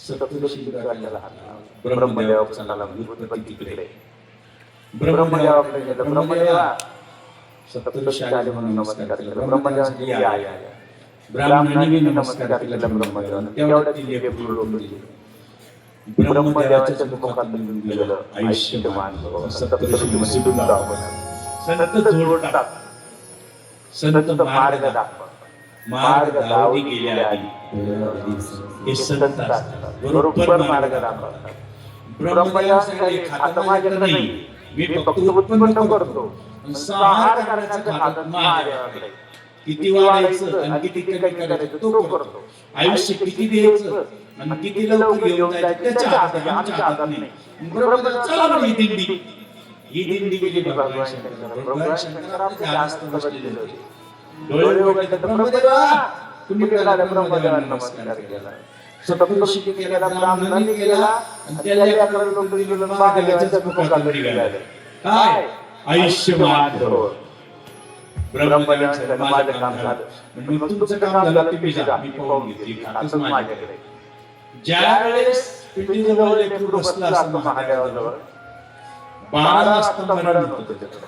सप्तऋषी ब्रह्मदेवाला तिकडे ब्रह्मदेवाकडे गेला. ब्रह्मदेवा सप्तऋषी आले म्हणून नमस्कार केला. ब्रह्मदेवाने या ब्राह्मणांनी नमस्कार केला ब्रह्मदेवाला. तेवढ्यात ती लेप उडून गेली. ब्रह्मदेवाच्या मुखात निघून गेलं आयुष्यमान. सप्तऋषी सिद्धून संत जोडतात. संत मार्ग दाखवा. मार्ग दावली गेल्या आधी हे संत असतात. बरोबर मार्ग दाखवतात. ब्रह्मदेव सांगितले खातं माझ्याकडे नाही, मी फक्त उत्पन्न करतो. संहार करण्याचं खातं माझ्याकडे. किती वाढायचं आणि किती कमी करायचं तो करतो. आयुष्य किती द्यायचं आणि किती लवकर घेऊन जायचं त्याच्या हातात आहे, आमच्या हातात नाही. ब्रह्मदेव चला म्हणून ही दिंडी गेली भगवान शंकर. भगवान शंकर आपल्या ध्यानात बसलेले होते. डोळे उघडले तर ब्रह्मदेवा तुम्ही केला. ब्रह्मदेवाला नमस्कार केला. सप्तऋषी केला, ब्राह्मणांनी केला आणि त्याला लेकराला लोक दिलं. महादेवाच्या मुखात निघाले काय आयुष्यमान भव. ब्रह्मदेवाने सांगितलं माझं काम झालं. म्हणजे तुमचं काम झालं तुम्ही जा, मी पाहून घेतली खातच माझ्याकडे. ज्या वेळेस पिंडीजवळ एक बसला असतो महादेवाजवळ 12 वाजता मरण होतं त्याचं.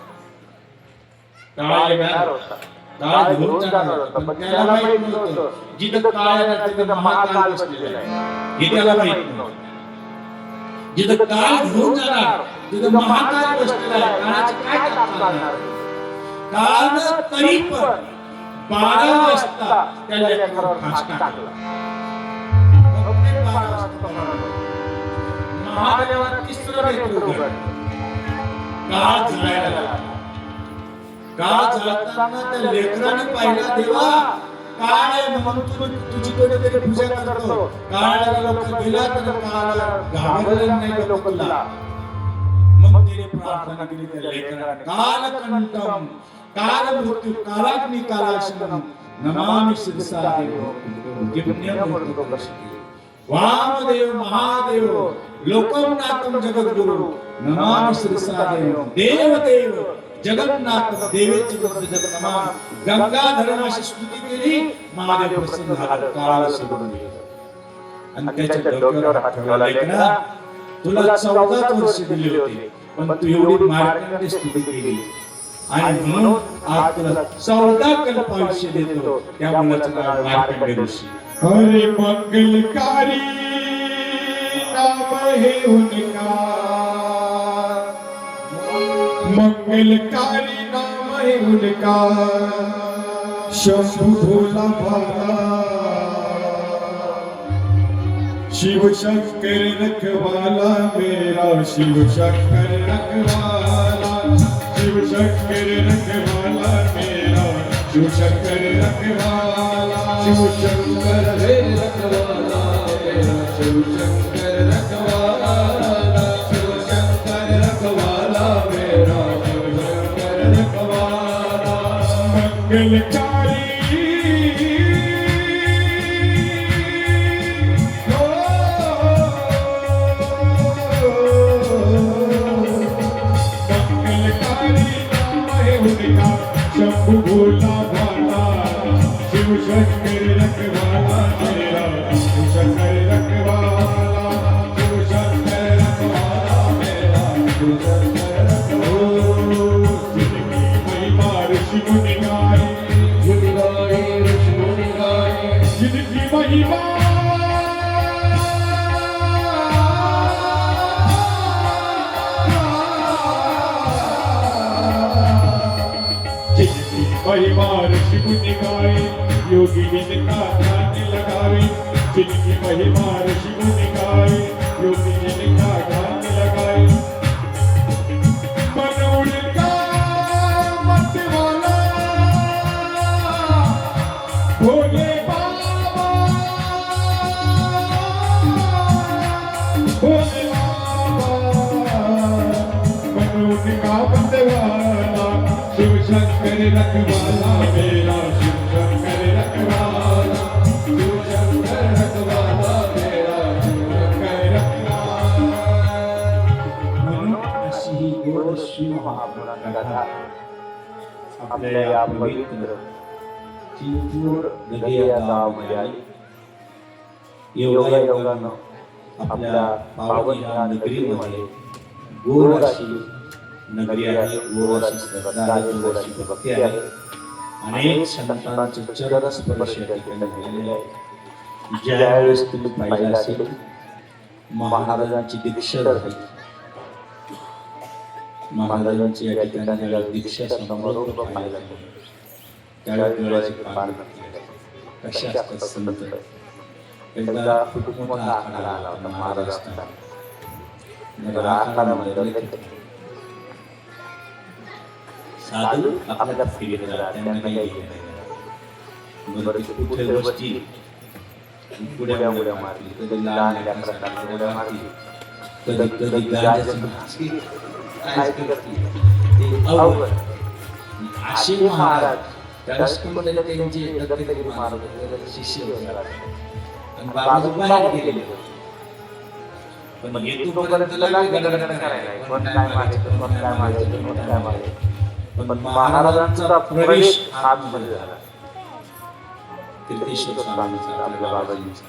काळ येणार होता. काळ घेऊन जाणार होता पण त्याला माहित नव्हतं जिथं काळ येणार तिथं महाकाल बसलेला आहे हे त्याला माहित नव्हतं. जिथं काळ घेऊन जाणार तिथं महाकाल बसलेला आहे. काळाचं काय काम करणार. काळानं तरी पण 12 वाजता त्या लेकरावर फास टाकला. महादेवाला तिसरं लेकरं उघडलं. काळ झळायला लागला. काळ झळताना त्या लेकराने पाहिला देवा काळ आहे म्हणून तुझी कोणीतरी पूजा करतो. काळाला लवकर गेला तर काळाला घाबरलं नाही लोकांना. मग तिने प्रार्थना केली त्या लेकराने कालकंठम काल मृत्यू कालाग्नी कालाशनम नमामि शिरसादेव वामदेव महादेव लोकनाथम जगद्गुरु नमामि शिरसादेव देवदेव जगन्नाथ देवेची जगन्नाथ गंगाधरनाशी स्तुती केली. महादेव प्रसन्न झाला. काळाला सोडून गेला आणि त्याच्या डोक्यावर हात ठेवला. लेकरा तुला 14 वर्ष दिली होती पण तू एवढी मार्गाने स्तुती केली आणि म्हणून आज तुला 14 कल्प आयुष्य देतो. त्या मुलाचं नाव मार्कंडेय ऋषी. हरे मंगलकारी नाम है उनका, मंगलकारी नाम है उनका, शंभु भोला भाला शिव शंकर रखवाला मेरा, शिव शंकर रखवाला, शिव शंकर रखवाला मेरा, शिव शंकर रखवाला, शिव शंकर रे रखवाला मेरा, शिव शंकर रखवाला, शिव शंकर रखवाला मेरा, शिव शंकर रखवाला। मंगलकारी शंभु भोला भाला शिव शंकर महिमा ऋषि मुनि गाए योगी जिनका ध्यान लगावे जिनकी महिमा ऋषि मुनि गाए योगी जिनका ध्यान लगाए मन उनका मत वाला भोले बाबा भोले बाबा मन उनका मत वाला शिव शंकर रखवाला मेरा शिव शंकर रखवाला शिव शंकर रखवाला मेरा शिव शंकर रखवाला म्हणून अशी ही गोड श्री महापुराण आपल्या या पवित्र चिंचूर नदी या गावामध्ये आली. योगायोगानं आपल्या पावन या नगरीमध्ये गोड अशी नगरी आहे, गोड अशी श्रद्धा आहे, गोड अशी भक्ती आहे. अनेक संतांचे चरण स्पर्श या ठिकाणी झालेले आहे. ज्यावेळेस तुम्ही पाहिलं असेल महाराजांची दीक्षा झाली, महाराजांची या ठिकाणी दीक्षा समारोह पाहिला त्यावेळी डोळ्याचे पार कशा असतात संत. एकदा खूप मोठा आखाडा आला होता महाराजांचा. आखाडामध्ये साधू आपल्याला फिरत राहतात, त्यांना काही घेणं नाही. बरं ते कुठे गोष्टी उड्या उड्या मारली, कधी लहान लेकरांना उड्या मारली, कधी कधी गाण्याची काय करते ते अवघड. असे महाराज त्यावेळेस कोणत्या त्यांचे दत्तगिरी महाराज शिष्य होते आणि बाबाजी बाहेर गेलेले होते. पण येतोपर्यंत लागले गडगड करायला, कोण काय मागायचं, कोण काय मागायचं, कोण काय मागायचं. पण महाराजांचा प्रवेश आतमध्ये झाला, कीर्तीश्वर स्वामींचा, आपल्या बाबाजींचा.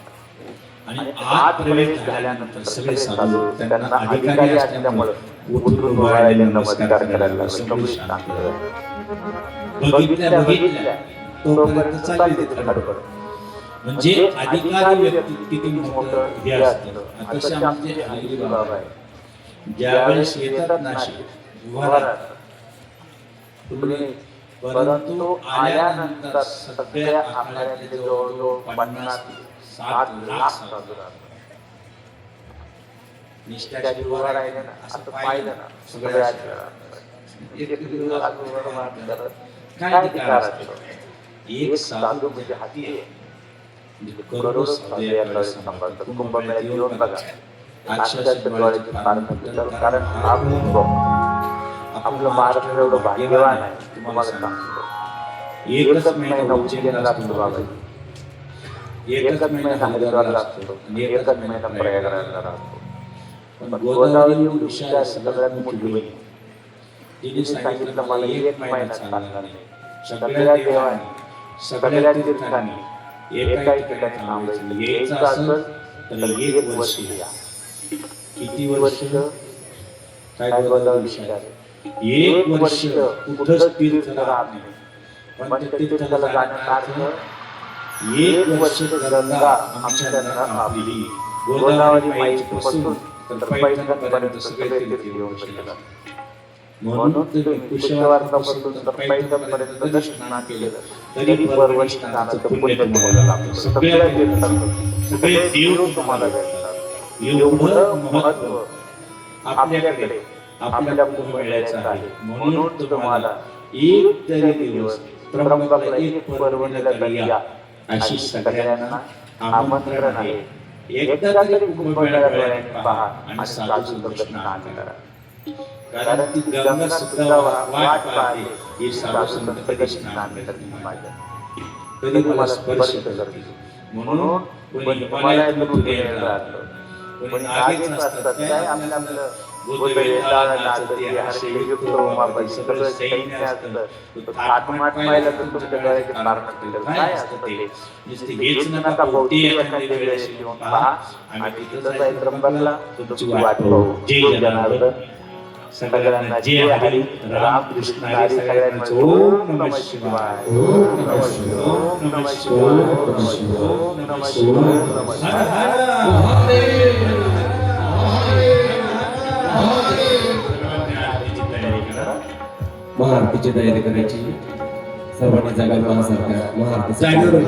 आणि आत प्रवेश झाल्यानंतर सगळे साधू त्यांना अधिकारी असल्यामुळे उठून उभारायला, नमस्कार करायला सगळे शांत झाले. बघितल्या तोपर्यंत चालली तिथे गडबड. म्हणजे अधिकारी व्यक्ती किती मोठं हे असतं. तसे आमचे हल्ली बाबा आहे, ज्यावेळेस येतात नाशिक वरात तुम्ही, परंतु आल्यानंतर सगळ्या आखाड्यातले जवळजवळ 50-60 लाख साधू राहतात. निष्ठाची उभा राहिले ना, असं पाहिलं ना सगळ्या काय ते करायचं. एक साधू म्हणजे हाती आहे, करोडो साधू या काळात सांभाळतात. कुंभमेळ्यात येऊन बघा, अक्षरशः डोळ्याचे पारण होतात. कारण हा कुंभ आपलं महाराष्ट्र एवढं भाग्यवान आहे, तुम्हाला सांगतो. एकच महिना उज्जैनला लागतो बाबाजी, एकच महिना हरिद्वारला असतो, एकच महिना प्रयागराजला राहतो. पण गोदावरी विशाल सगळ्यात मोठी बहीण, तिने सांगितलं मला एक महिना चालणार नाही. सगळ्या देवांनी, सगळ्या तीर्थांनी एका ठिकाणी थांबायचं. यायचं असेल तर 1 वर्ष या. किती वर्ष? काय गोदावरी विशाल 1 वर्ष कुठंच तीर्थ राहत नाही. पण त्या तीर्थाला जाण्याचा अर्थ 1 वर्ष गंगा आमच्या आपली गोदावरी माईपासून तर पैठणपर्यंत सगळे तीर्थ येऊन शकतात. म्हणून तुम्ही कुशवार्तापासून तर पैठणपर्यंत जरी स्नान केलं तरी परवडी स्नानाचं पुण्य तुम्हाला लाभतं. सगळ्या तीर्थांचं सगळे देव तुम्हाला भेटतात. एवढं महत्व आपल्याकडे आपल्या कुंभमेळ्याचं आहे. म्हणून तुम्हाला एक तरी दिवस त्र्यंबकला, एक परवणीला तरी या, अशी सगळ्यांना आमंत्रण आहे. एकदा तरी कुंभमेळा डोळ्याने पहा आणि साधू स्नान करा. कारण ती गंगा सुद्धा वाट पाहते, हे साधू संत कधी स्नान करतील माझ्या, कधी मला स्पर्श करतील. म्हणून कोणी हिमालयातून उदयाला राहतं, कोणी आगेच असतात, काय आपलं गोदवेला नाचते, हसे युक्त उमाबाई, सगळं सैन्य असतं. थाटमाट पाहिलं तर तुमच्या डोळ्याचे पार पडतील. काय असतं ते? नुसते हेच नका पाहू, ते एखाद्या वेळेस येऊन पहा. आम्ही तिथंच आहे त्र्यंबकला, तुमची वाट पाहू. जय जनार्दन. सगळ्यांना जय हरी रामकृष्ण हरी. सगळ्यांना ओम नमः शिवाय, ओम नमः शिवाय, ओम नमः शिवाय, ओम नमः शिवाय, ओम नमः शिवाय. महाआरतीची तयारी करायची. सर्वांनी जागा महासारखा महाराष्ट्र जागेवर